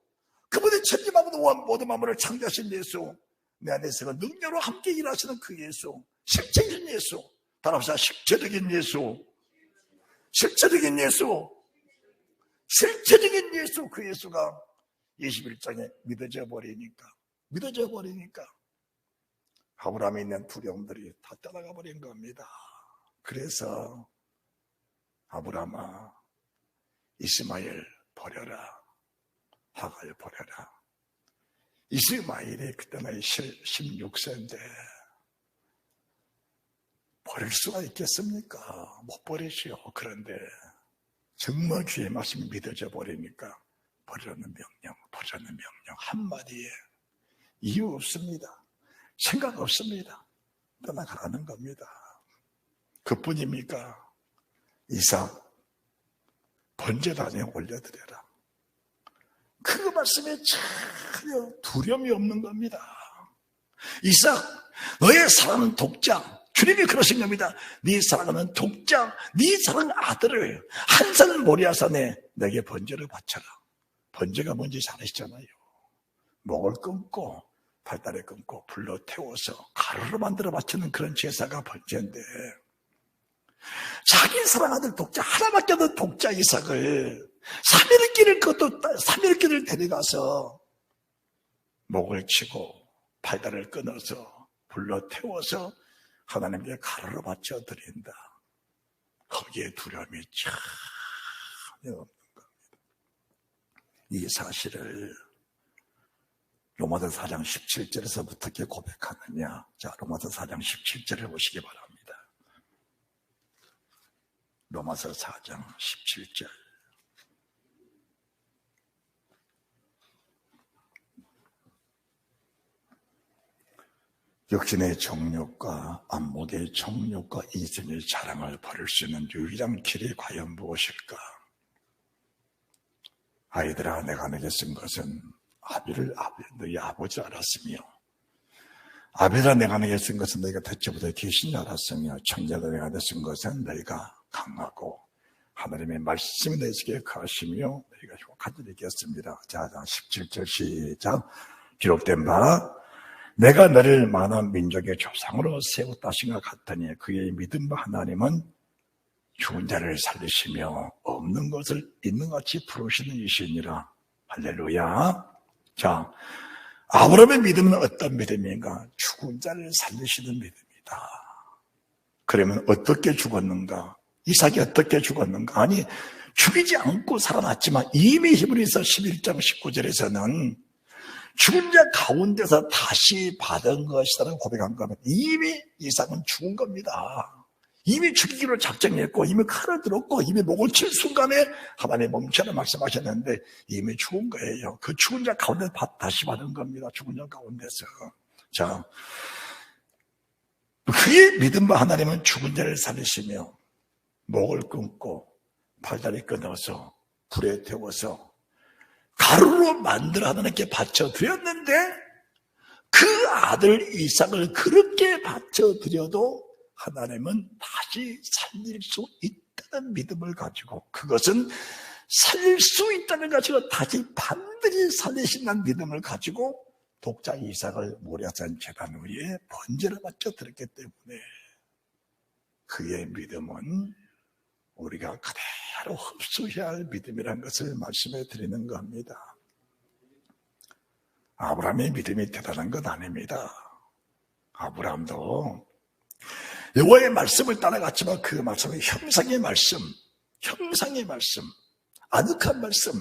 Speaker 1: 그분이 천지만물 모든 만물을 창조하신 예수, 내 안에서 능력으로 함께 일하시는 그 예수, 실제인 예수, 따라합시다. 실체적인 예수. 실체적인 예수. 실체적인 예수. 그 예수가 21장에 믿어져 버리니까 아브라함에 있는 두려움들이 다 떠나가 버린 겁니다. 그래서 아브라함아, 이스마엘 버려라. 하갈 버려라. 이스마엘이 그때 나이 16세인데 버릴 수가 있겠습니까? 못 버리시오. 그런데 정말 주의 말씀이 믿어져 버리니까 버리라는 명령 한마디에 이유 없습니다. 생각 없습니다. 떠나가라는 겁니다. 그뿐입니까? 이삭 번제단에 올려드려라. 그 말씀에 전혀 두려움이 없는 겁니다. 이삭, 너의 사랑은 독자. 주님이 그러신 겁니다. 네 사랑하는 독자, 네 사랑 아들을 한산 모리아산에 내게 번제를 바쳐라. 번제가 뭔지 잘 아시잖아요. 목을 끊고 발다리 끊고 불러 태워서 가루로 만들어 바치는 그런 제사가 번제인데, 자기 사랑 아들 독자, 하나밖에 없는 독자 이삭을 3일길을 데려가서 목을 치고 발다리를 끊어서 불러 태워서 하나님께 가루로 바쳐 드린다. 거기에 두려움이 전혀 없는 겁니다. 이 사실을 로마서 4장 17절에서 어떻게 고백하느냐. 자, 로마서 4장 17절을 보시기 바랍니다. 로마서 4장 17절. 육신의 정욕과 안목의 정욕과 이생의 자랑을 버릴 수 있는 유일한 길이 과연 무엇일까? 아이들아, 내가 내게 쓴 것은 너희 아버지 알았으며, 아벨아, 내가 내게 쓴 것은 너희가 대체보다 귀신이 알았으며, 청자들 내가 내게 쓴 것은 너희가 강하고 하나님의 말씀이 너희 속에 거하시며 너희가 효과들이 있겠습니다. 자, 17절 시작. 기록된 바 내가 너를 많은 민족의 조상으로 세웠다 생각하더니 그의 믿음 바 하나님은 죽은 자를 살리시며 없는 것을 있는 같이 부르시는 이시니라. 할렐루야. 자, 아브라함의 믿음은 어떤 믿음인가? 죽은 자를 살리시는 믿음이다. 그러면 어떻게 죽었는가? 이삭이 어떻게 죽었는가? 아니, 죽이지 않고 살아났지만 이미 히브리서 11장 19절에서는 죽은 자 가운데서 다시 받은 것이라고 고백한 거면 이미 이삭은 죽은 겁니다. 이미 죽이기로 작정했고 이미 칼을 들었고 이미 목을 칠 순간에 하나님 멈춰라 말씀하셨는데 이미 죽은 거예요. 그 죽은 자 가운데서 다시 받은 겁니다. 죽은 자 가운데서. 자, 그의 믿음과 하나님은 죽은 자를 살리시며 목을 끊고 팔다리 끊어서 불에 태워서 가루로 만들어 하나님께 바쳐드렸는데 그 아들 이삭을 그렇게 바쳐드려도 하나님은 다시 살릴 수 있다는 믿음을 가지고, 그것은 살릴 수 있다는 가지고 다시 반드시 살리신다는 믿음을 가지고 독자 이삭을 모리아산 제단 위에 번제를 바쳐드렸기 때문에 그의 믿음은 우리가 그대로 흡수해야 할 믿음이라는 것을 말씀해 드리는 겁니다. 아브라함의 믿음이 대단한 건 아닙니다. 아브라함도 여호와의 말씀을 따라갔지만 그 말씀은 형상의 말씀, 아늑한 말씀,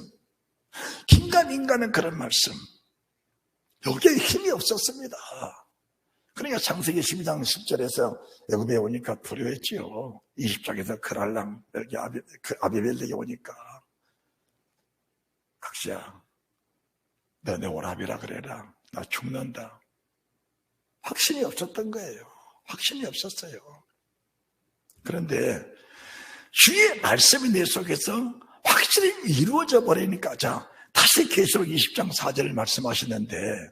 Speaker 1: 긴가민가는 그런 말씀, 여기에 힘이 없었습니다. 그러니까 창세기 12장 10절에서 애굽에 오니까 두려워했지요. 20장에서 그랄랑 여기 아비멜렉에 오니까 각시야, 너네 오라비라 그래라. 나 죽는다. 확신이 없었던 거예요. 확신이 없었어요. 그런데 주의 말씀이 내 속에서 확실히 이루어져 버리니까, 자, 다시 계시록 20장 4절을 말씀하시는데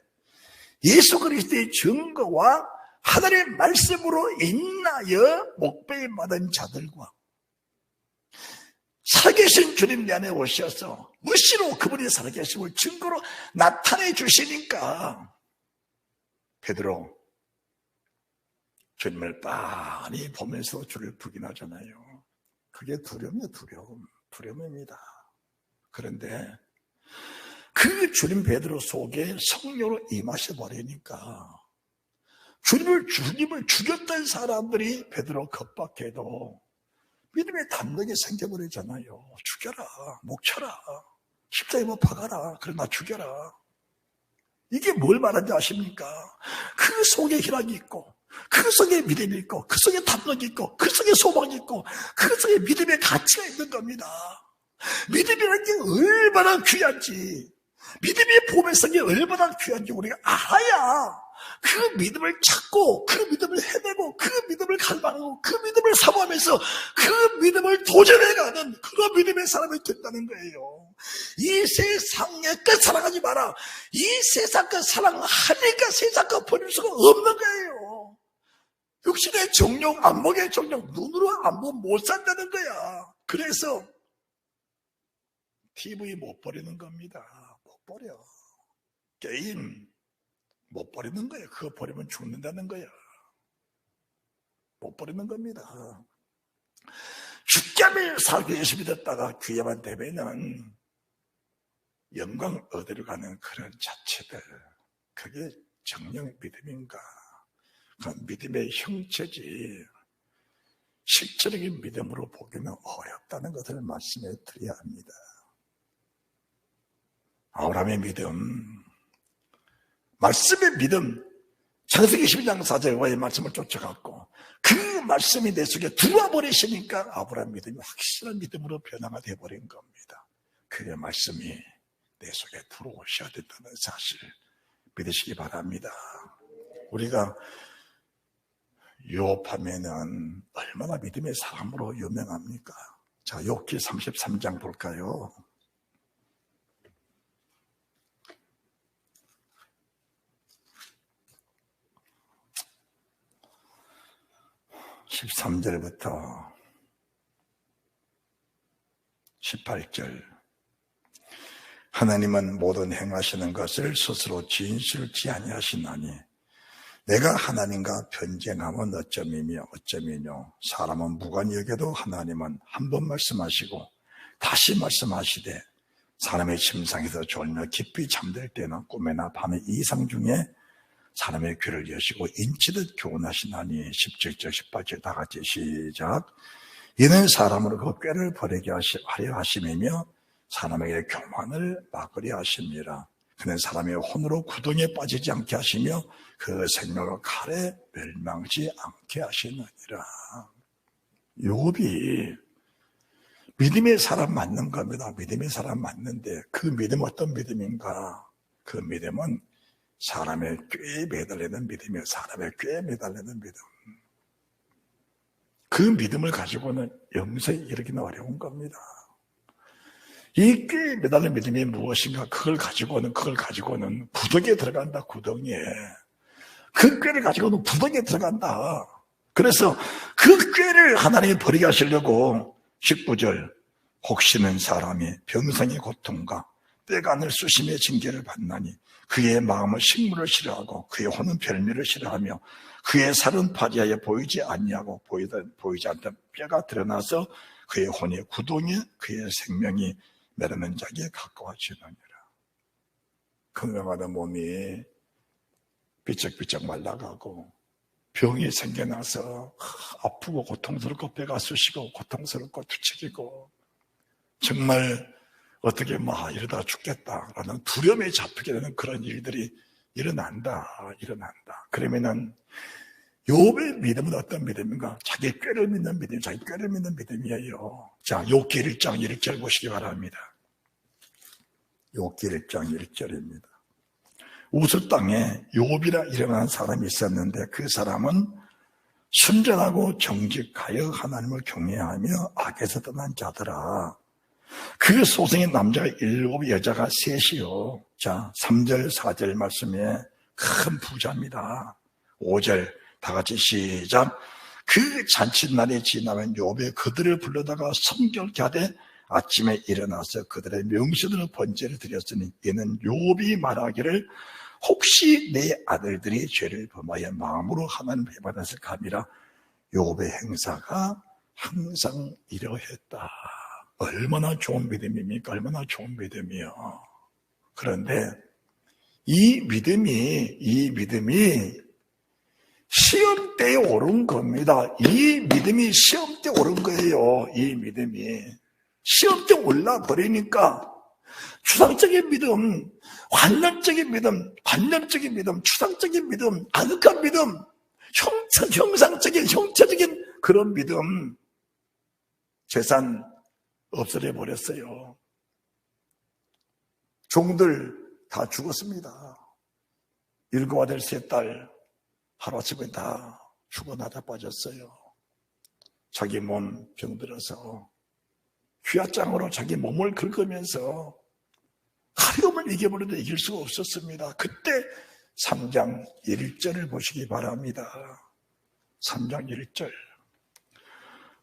Speaker 1: 예수 그리스도의 증거와 하늘의 말씀으로 인하여 목배임 받은 자들과 살아계신 주님 내 안에 오셔서 무시로 그분이 살아계심을 증거로 나타내 주시니까 베드로, 주님을 빤히 보면서 주를 부인하잖아요. 그게 두려움이에요. 두려움입니다. 그런데 그 주님 베드로 속에 성령으로 임하셔 버리니까 주님을 죽였던 사람들이 베드로 겁박해도 믿음의 담력이 생겨버리잖아요. 죽여라, 목 쳐라, 십자가에 못 박아라, 그러나 죽여라. 이게 뭘 말하는지 아십니까? 그 속에 희락이 있고, 그 속에 믿음이 있고, 그 속에 담력이 있고, 그 속에 소망이 있고, 그 속에 믿음의 가치가 있는 겁니다. 믿음이라는 게 얼마나 귀한지, 믿음의 보배성이 얼마나 귀한지 우리가 알아야 그 믿음을 찾고, 그 믿음을 해내고, 그 믿음을 갈망하고, 그 믿음을 사모하면서 그 믿음을 도전해가는 그런 믿음의 사람이 된다는 거예요. 이 세상의 끝 사랑하지 마라. 이 세상 끝 사랑하니까 세상 끝 버릴 수가 없는 거예요. 육신의 정욕, 안목의 정욕, 눈으로 안 보면 못 산다는 거야. 그래서 TV 못 버리는 겁니다. 못 버려. 게임 못 버리는 거예요. 그거 버리면 죽는다는 거야. 못 버리는 겁니다. 죽게 살기 예수 믿었다가 귀에만 되면은 영광 얻으러 가는 그런 자체들, 그게 정령 믿음인가? 그건 믿음의 형체지 실제적인 믿음으로 보기는 어렵다는 것을 말씀해 드려야 합니다. 아브라함의 믿음, 말씀의 믿음, 창세기 12장 4절과의 말씀을 쫓아갔고 그 말씀이 내 속에 들어와 버리시니까 아브라함 믿음이 확실한 믿음으로 변화가 되어버린 겁니다. 그 말씀이 내 속에 들어오셔야 된다는 사실 믿으시기 바랍니다. 우리가 욥하면은 얼마나 믿음의 사람으로 유명합니까? 자, 욥기 33장 볼까요? 13절부터 18절. 하나님은 모든 행하시는 것을 스스로 진실치 아니하시나니 내가 하나님과 변쟁하면 어쩌미뇨. 사람은 무관히 여겨도 하나님은 한 번 말씀하시고 다시 말씀하시되 사람의 침상에서 졸며 깊이 잠들 때나 꿈에나 밤의 이상 중에 사람의 귀를 여시고 인치듯 교훈하시나니 17절 18절 다 같이 시작. 이는 사람으로 그 꾀를 버리게 하려 하심이며 사람에게 교만을 막으려 하심이라. 그는 사람의 혼으로 구덩이에 빠지지 않게 하시며 그 생명을 칼에 멸망치 않게 하시느니라. 욥이 믿음의 사람 맞는 겁니다. 믿음의 사람 맞는데 그 믿음 어떤 믿음인가? 그 믿음은 사람의 꾀에 매달리는 믿음이에요. 사람의 꾀에 매달리는 믿음. 그 믿음을 가지고는 영생에 이르기는 어려운 겁니다. 이 꾀에 매달리는 믿음이 무엇인가? 그걸 가지고는 구덩이에 들어간다. 구덩이에. 그 꾀를 가지고는 구덩이에 들어간다. 그래서 그 꾀를 하나님이 버리게 하시려고 19절 혹시는 사람이 병상의 고통과 떼간을 수심의 징계를 받나니 그의 마음은 식물을 싫어하고 그의 혼은 별미를 싫어하며 그의 살은 파리하여 보이지 않냐고 보이지 않던 뼈가 드러나서 그의 혼이 구덩이에 그의 생명이 메르는 자기에 가까워지느니라. 건강하던 몸이 삐쩍삐쩍 말라가고 병이 생겨나서 아프고 고통스럽고 뼈가 쑤시고 고통스럽고 뒤척이고 정말 어떻게 이러다 죽겠다라는 두려움에 잡히게 되는 그런 일들이 일어난다. 그러면은 욥의 믿음은 어떤 믿음인가? 자기 꾀를 믿는 믿음, 자기 꾀를 믿는 믿음이에요. 자, 욥기 1장 1절 보시기 바랍니다. 욥기 1장 1절입니다. 우스 땅에 욥이라 이름하는 사람이 있었는데 그 사람은 순전하고 정직하여 하나님을 경외하며 악에서 떠난 자더라. 그 소생의 남자가 7, 여자가 3이요. 자, 3절, 4절 말씀에 큰 부자입니다. 5절 다 같이 시작. 그 잔칫날이 지나면 욥이 그들을 불러다가 성결케 하되 아침에 일어나서 그들의 명수들의 번제를 드렸으니 이는 욥이 말하기를 혹시 내 아들들이 죄를 범하여 마음으로 하나님 해받았을까 함이라. 욥의 행사가 항상 이러했다. 얼마나 좋은 믿음입니까? 얼마나 좋은 믿음이요. 그런데 이 믿음이 시험대에 오른 겁니다. 이 믿음이 시험대에 오른 거예요. 이 믿음이 시험대에 올라버리니까 추상적인 믿음, 관념적인 믿음, 관념적인 믿음, 추상적인 믿음, 아득한 믿음, 형체적인 그런 믿음, 재산 없어져 버렸어요. 종들 다 죽었습니다. 7 아들 3딸 하루아침에 다 죽어 나다 빠졌어요. 자기 몸 병들어서 휘하장으로 자기 몸을 긁으면서 하려면 이겨버려도 이길 수가 없었습니다. 그때 3장 1절을 보시기 바랍니다. 3장 1절.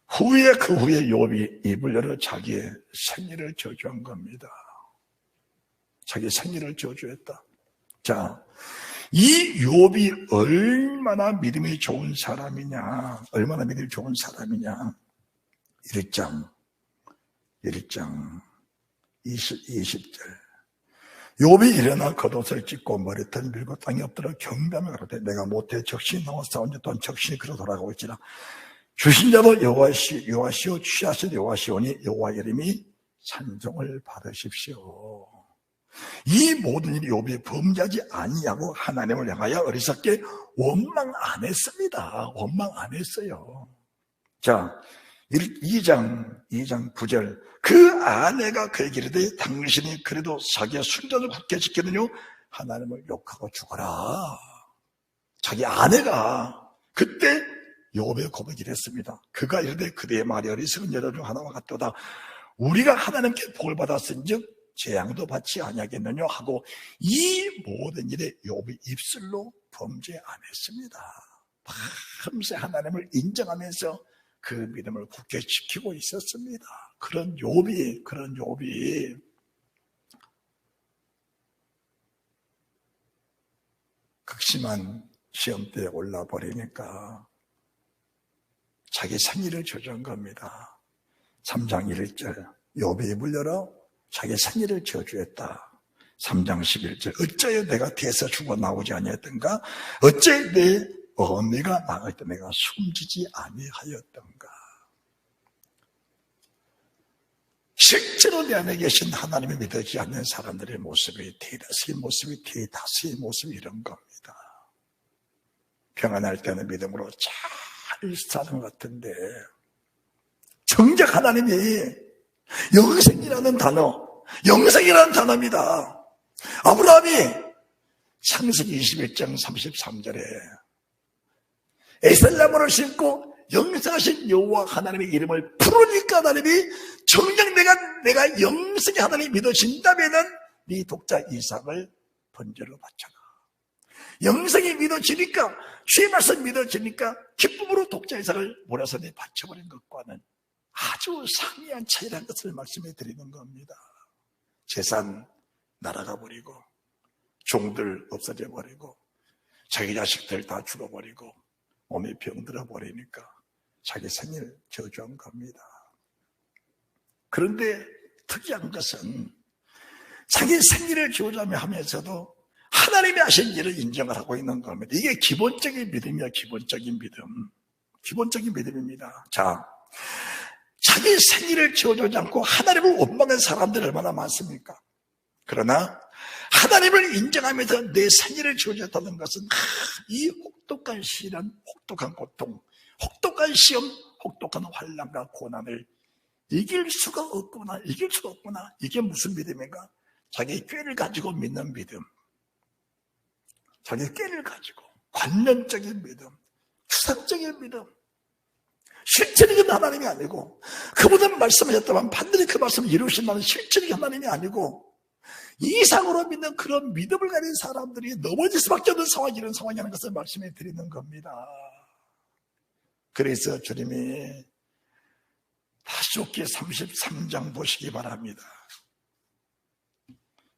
Speaker 1: 그 후에 욥이 입을 열어 자기의 생일을 저주한 겁니다. 자기 생일을 저주했다. 자, 이 욥이 얼마나 믿음이 좋은 사람이냐, 얼마나 믿음이 좋은 사람이냐. 1장 20절. 욥이 일어나 겉옷을 찢고 머리털 밀고 땅에 엎드려 경배하며 가로되 내가 못해 적신이 나와 싸운지 또한 적신이 그로 돌아가고 있지라. 주신 자도 여호와시오 취하신 여호와시오니 여호와 이름이 찬송을 받으십시오. 이 모든 일이 욥이 범죄하지 아니하고 하나님을 향하여 어리석게 원망 안 했습니다. 원망 안 했어요. 자, 2장 9절. 그 아내가 그에게 이르되 당신이 그래도 자기의 순전을 굳게 지켰느냐 하나님을 욕하고 죽어라. 자기 아내가 그때 욥의 고백을 했습니다. 그가 이르되 그대의 말이 어리석은 여자 중 하나와 같도다. 우리가 하나님께 복을 받았은즉 재앙도 받지 아니하겠느냐 하고 이 모든 일에 욥이 입술로 범죄 안 했습니다. 밤새 하나님을 인정하면서 그 믿음을 굳게 지키고 있었습니다. 그런 욥이 극심한 시험대에 올라버리니까 자기 생일을 저주한 겁니다. 3장 1절. 욥이 입을 열어 자기 생일을 저주했다. 3장 11절. 어찌하여 내가 태에서 죽어 나오지 아니했던가? 어찌하여 내 어미가 나갈 때 내가 숨지지 아니하였던가? 실제로 내 안에 계신 하나님을 믿지 않는 사람들의 모습이 대다수의 모습이 이런 겁니다. 평안할 때는 믿음으로 잘 사는 것 같은데 정작 하나님이 영생이라는 단어입니다. 아브라함이 창세기 21장 33절에 에셀나무를 심고 영생하신 여호와 하나님의 이름을 부르니까 하나님이 정작 내가 영생의 하나님 믿어진다면은 네 독자 이삭을 번제로 바쳐라. 영생이 믿어지니까 주의 말씀 믿어지니까 기쁨으로 독자 이삭을 몰아서 내 바쳐버린 것과는 아주 상이한 차이라는 것을 말씀해 드리는 겁니다. 재산 날아가 버리고 종들 없어져 버리고 자기 자식들 다 죽어버리고 몸에 병들어 버리니까 자기 생일 저주한 겁니다. 그런데 특이한 것은 자기 생일을 저주하며 하면서도 하나님이 하신 일을 인정을 하고 있는 겁니다. 이게 기본적인 믿음이야. 기본적인 믿음입니다. 자, 자기 생일을 저주하지 않고 하나님을 원망하는 사람들 얼마나 많습니까? 그러나 하나님을 인정하면서 내 생일을 저주했다는 것은 이 혹독한 시련, 혹독한 고통, 혹독한 시험, 혹독한 환난과 고난을 이길 수가 없구나. 이게 무슨 믿음인가? 자기 꾀를 가지고 믿는 믿음, 자기 꾀를 가지고 관념적인 믿음, 추상적인 믿음, 실질적인 하나님이 아니고 그분은 말씀하셨다면 반드시 그 말씀을 이루신다는 실질적인 하나님이 아니고 이상으로 믿는 그런 믿음을 가진 사람들이 넘어질 수밖에 없는 상황이 이런 상황이라는 것을 말씀해 드리는 겁니다. 그래서 주님이 다시옥기 33장 보시기 바랍니다.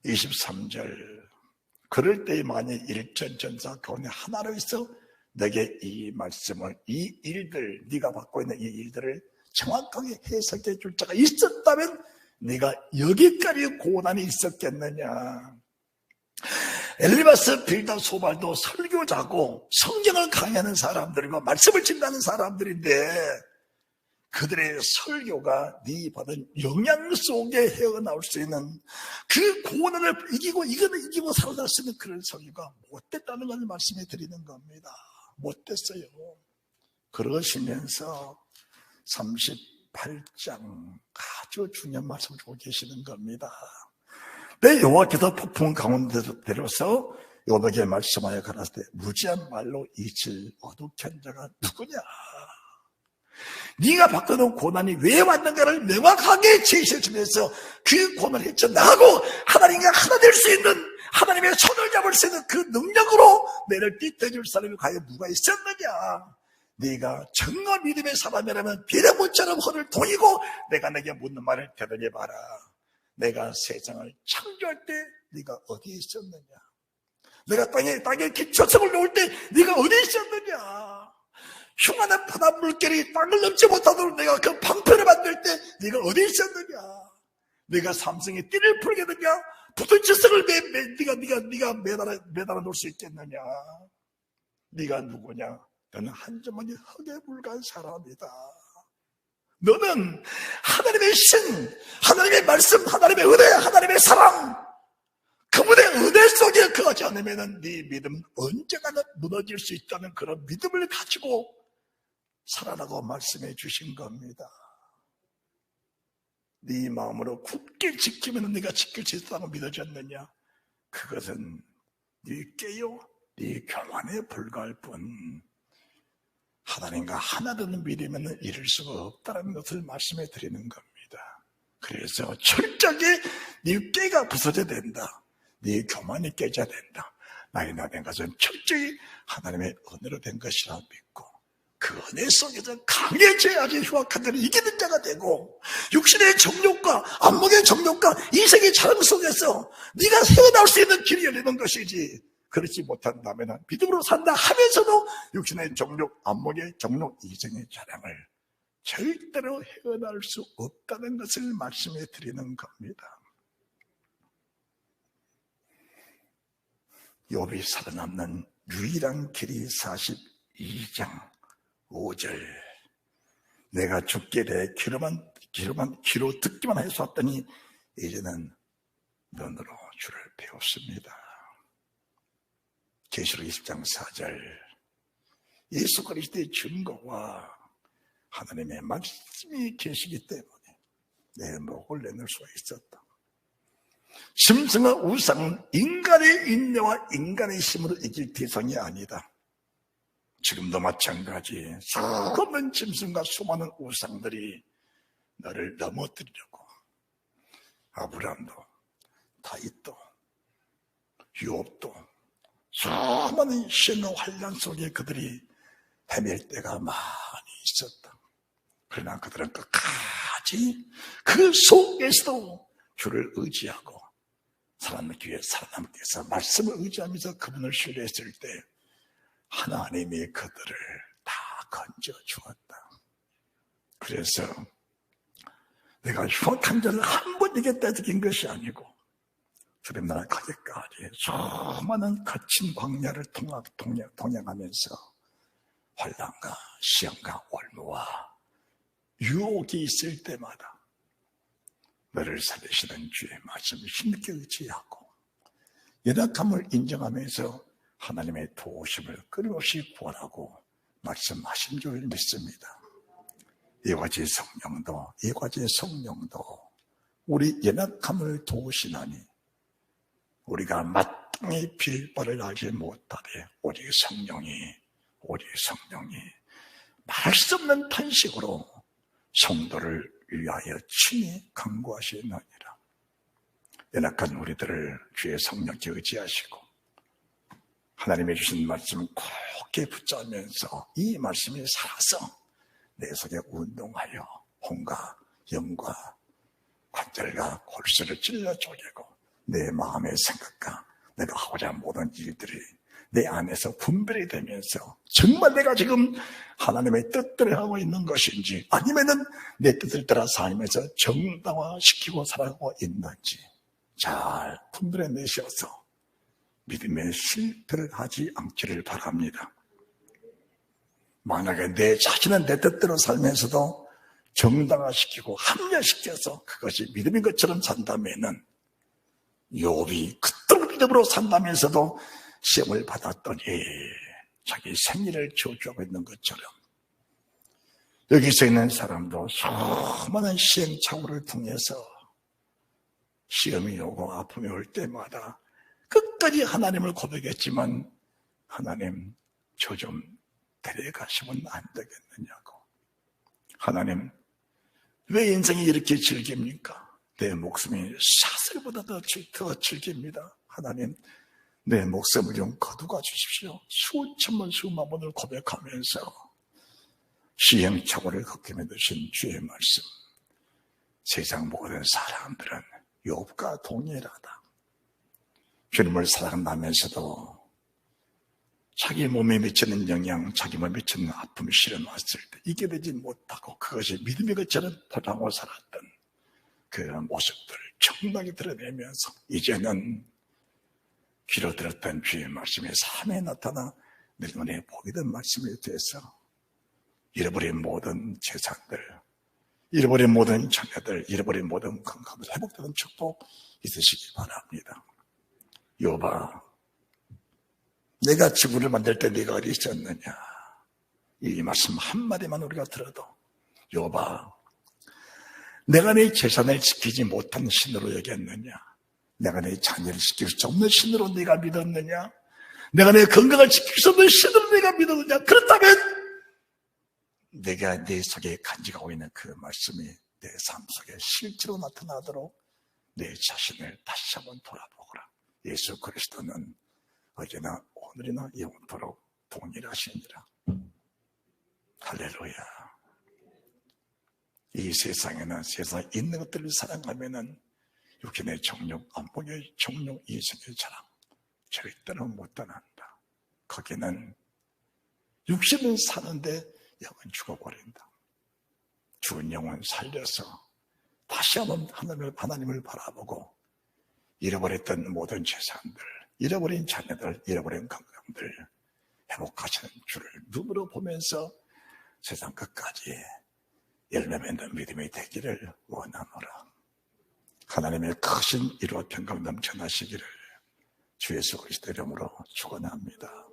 Speaker 1: 23절. 그럴 때에 만약 일천전사 가운데 하나로 있어 내게 이 말씀을, 이 일들, 네가 받고 있는 이 일들을 정확하게 해석해 줄 자가 있었다면 네가 여기까지 고난이 있었겠느냐. 엘리바스, 빌다, 소발도 설교자고 성경을 강의하는 사람들이고 말씀을 전하는 사람들인데 그들의 설교가 네 받은 영향 속에 헤어나올 수 있는 그 고난을 이기고 이거는 이기고 살아날 수 있는 그런 설교가 못됐다는 걸 말씀해 드리는 겁니다. 못됐어요. 그러시면서 38장 아주 중요한 말씀을 주고 계시는 겁니다. 내 여호와께서 폭풍 가운데서 데려서 요백에 말씀하여 가라사대 무지한 말로 이칠 어둑한 자가 누구냐. 네가 받고는 고난이 왜 왔는가를 명확하게 제시해 주면서 그 고난을 헤쳐나가고 하나님과 하나 될 수 있는, 하나님의 손을 잡을 수 있는 그 능력으로 내를 띠떼줄 사람이 과연 누가 있었느냐. 네가 정말 믿음의 사람이라면 비례모처럼 허를 동이고 내가 내게 묻는 말을 대답해봐라. 내가 세상을 창조할 때 네가 어디 있었느냐. 내가 땅에 기초성을 놓을 때 네가 어디 있었느냐. 흉하는 바다 물결이 땅을 넘지 못하도록 내가 그 방편을 만들 때 네가 어디 있었느냐. 네가 삼성에 띠를 풀겠느냐. 붙은 지성을 네가 매달아 놓을 수 있겠느냐. 네가 누구냐. 너는 한 주머니 흙에 불과한 사람이다. 너는 하나님의 신, 하나님의 말씀, 하나님의 은혜, 하나님의 사랑, 그분의 은혜 속에 거하지 않으면 네 믿음 언젠가는 무너질 수 있다는 그런 믿음을 가지고 살아라고 말씀해 주신 겁니다. 네 마음으로 굳게 지키면 네가 지킬 수 있다고 믿어졌느냐? 그것은 네 깨요, 네 교만에 불과할 뿐 하나님과 하나 되는 믿음에는 이룰 수가 없다는 것을 말씀해 드리는 겁니다. 그래서 철저하게 네 깨가 부서져야 된다. 네 교만이 깨져야 된다. 나의 나된 것은 철저히 하나님의 은혜로 된 것이라 믿고 그 은혜 속에서 강해져야지 흉악한 자를 이기는 자가 되고 육신의 정욕과 안목의 정욕과 이생의 자랑 속에서 네가 헤어나올 수 있는 길이 열리는 것이지, 그렇지 못한다면 믿음으로 산다 하면서도 육신의 정욕, 안목의 정욕, 이생의 자랑을 절대로 헤어나올 수 없다는 것을 말씀해 드리는 겁니다. 욥이 살아남는 유일한 길이 42장 5절. 내가 죽게 돼 귀로 듣기만 해서 왔더니 이제는 눈으로 주를 배웠습니다. 계시록 20장 4절. 예수 그리스도의 증거와 하나님의 말씀이 계시기 때문에 내 목을 내놓을 수가 있었다. 짐승과 우상은 인간의 인내와 인간의 힘으로 이길 대상이 아니다. 지금도 마찬가지. 수많은 짐승과 수많은 우상들이 너를 넘어뜨리려고, 아브라함도 다윗도 욥도 수많은 시련과 환난 속에 그들이 헤맬 때가 많이 있었다. 그러나 그들은 끝까지 그 속에서도 주를 의지하고 살아남기 위해 살아남기 위해서 말씀을 의지하면서 그분을 신뢰했을 때 하나님이 그들을 다 건져 주었다. 그래서 내가 흉악한 자를 한 번 이겼다 느낀 것이 아니고 주님 나라 가기까지 수많은 거친 광야를 동행하면서 환난과 시험과 올무와 유혹이 있을 때마다 너를 살리시는 주의 말씀을 힘있게 의지하고 연약함을 인정하면서 하나님의 도우심을 끊임없이 구하라고 말씀하신 줄 믿습니다. 이와 같이 성령도 우리 연약함을 도우시나니 우리가 마땅히 빌 바를 알지 못하되 오직 성령이 말할 수 없는 탄식으로 성도를 위하여 친히 간구하시느니라. 연약한 우리들을 주의 성령께 의지하시고 하나님이 주신 말씀 굳게 붙잡으면서 이 말씀이 살아서 내 속에 운동하여 혼과 영과 관절과 골수를 찔러 쪼개고 내 마음의 생각과 내가 하고자 하는 모든 일들이 내 안에서 분별이 되면서 정말 내가 지금 하나님의 뜻대로 하고 있는 것인지 아니면은 내 뜻을 따라 살면서 정당화시키고 살아가고 있는지 잘 분별해내셔서 믿음의 실패를 하지 않기를 바랍니다. 만약에 내 자신은 내 뜻대로 살면서도 정당화시키고 합리화시켜서 그것이 믿음인 것처럼 산다면은 욥이 그토록 믿음으로 산다면서도 시험을 받았더니 자기 생일을 저주하고 있는 것처럼 여기서 있는 사람도 수많은 시행착오를 통해서 시험이 오고 아픔이 올 때마다 끝까지 하나님을 고백했지만 하나님 저 좀 데려가시면 안 되겠느냐고. 하나님 왜 인생이 이렇게 질깁니까? 내 목숨이 사슬보다 더 질깁니다. 하나님 내 목숨을 좀 거두가 주십시오. 수천번 수만 번을 고백하면서 시행착오를 겪게 만드신 주의 말씀, 세상 모든 사람들은 욥과 동일하다. 주님을 사랑하면서도 자기 몸에 미치는 영향, 자기 몸에 미치는 아픔이 실현왔을 때 이겨내지 못하고 그것이 믿음의 것처럼 포장하고 살았던 그 모습들을 정당히 드러내면서 이제는 귀로 들었던 주의 말씀이 삶에 나타나 내 눈에 보게 된 말씀에 대해서 잃어버린 모든 재산들, 잃어버린 모든 자녀들, 잃어버린 모든 건강들 회복되는 축복 있으시기 바랍니다. 욥아, 내가 지구를 만들 때 네가 어디 있었느냐? 이 말씀 한마디만 우리가 들어도 욥아, 내가 네 재산을 지키지 못한 신으로 여겼느냐? 내가 내 자녀를 지킬 수 없는 신으로 네가 믿었느냐? 내가 내 건강을 지킬 수 없는 신으로 네가 믿었느냐? 그렇다면 내가 내 속에 간직하고 있는 그 말씀이 내 삶 속에 실제로 나타나도록 내 자신을 다시 한번 돌아보거라. 예수 그리스도는 어제나 오늘이나 영원토록 동일하시니라. 할렐루야. 이 세상에는 세상에 있는 것들을 사랑하면은 육신의 정욕, 안목의 정욕, 이성의 자랑 절대로 못 떠난다. 거기는 육신은 사는데 영은 죽어버린다. 죽은 영은 살려서 다시 한번 하나님을 바라보고 잃어버렸던 모든 재산들, 잃어버린 자녀들, 잃어버린 건강들 회복하시는 주를 눈으로 보면서 세상 끝까지 열매 맺는 믿음이 되기를 원하노라. 하나님의 크신 이루어 평강 넘쳐나시기를 주 예수 그리스도 이름으로 축원합니다.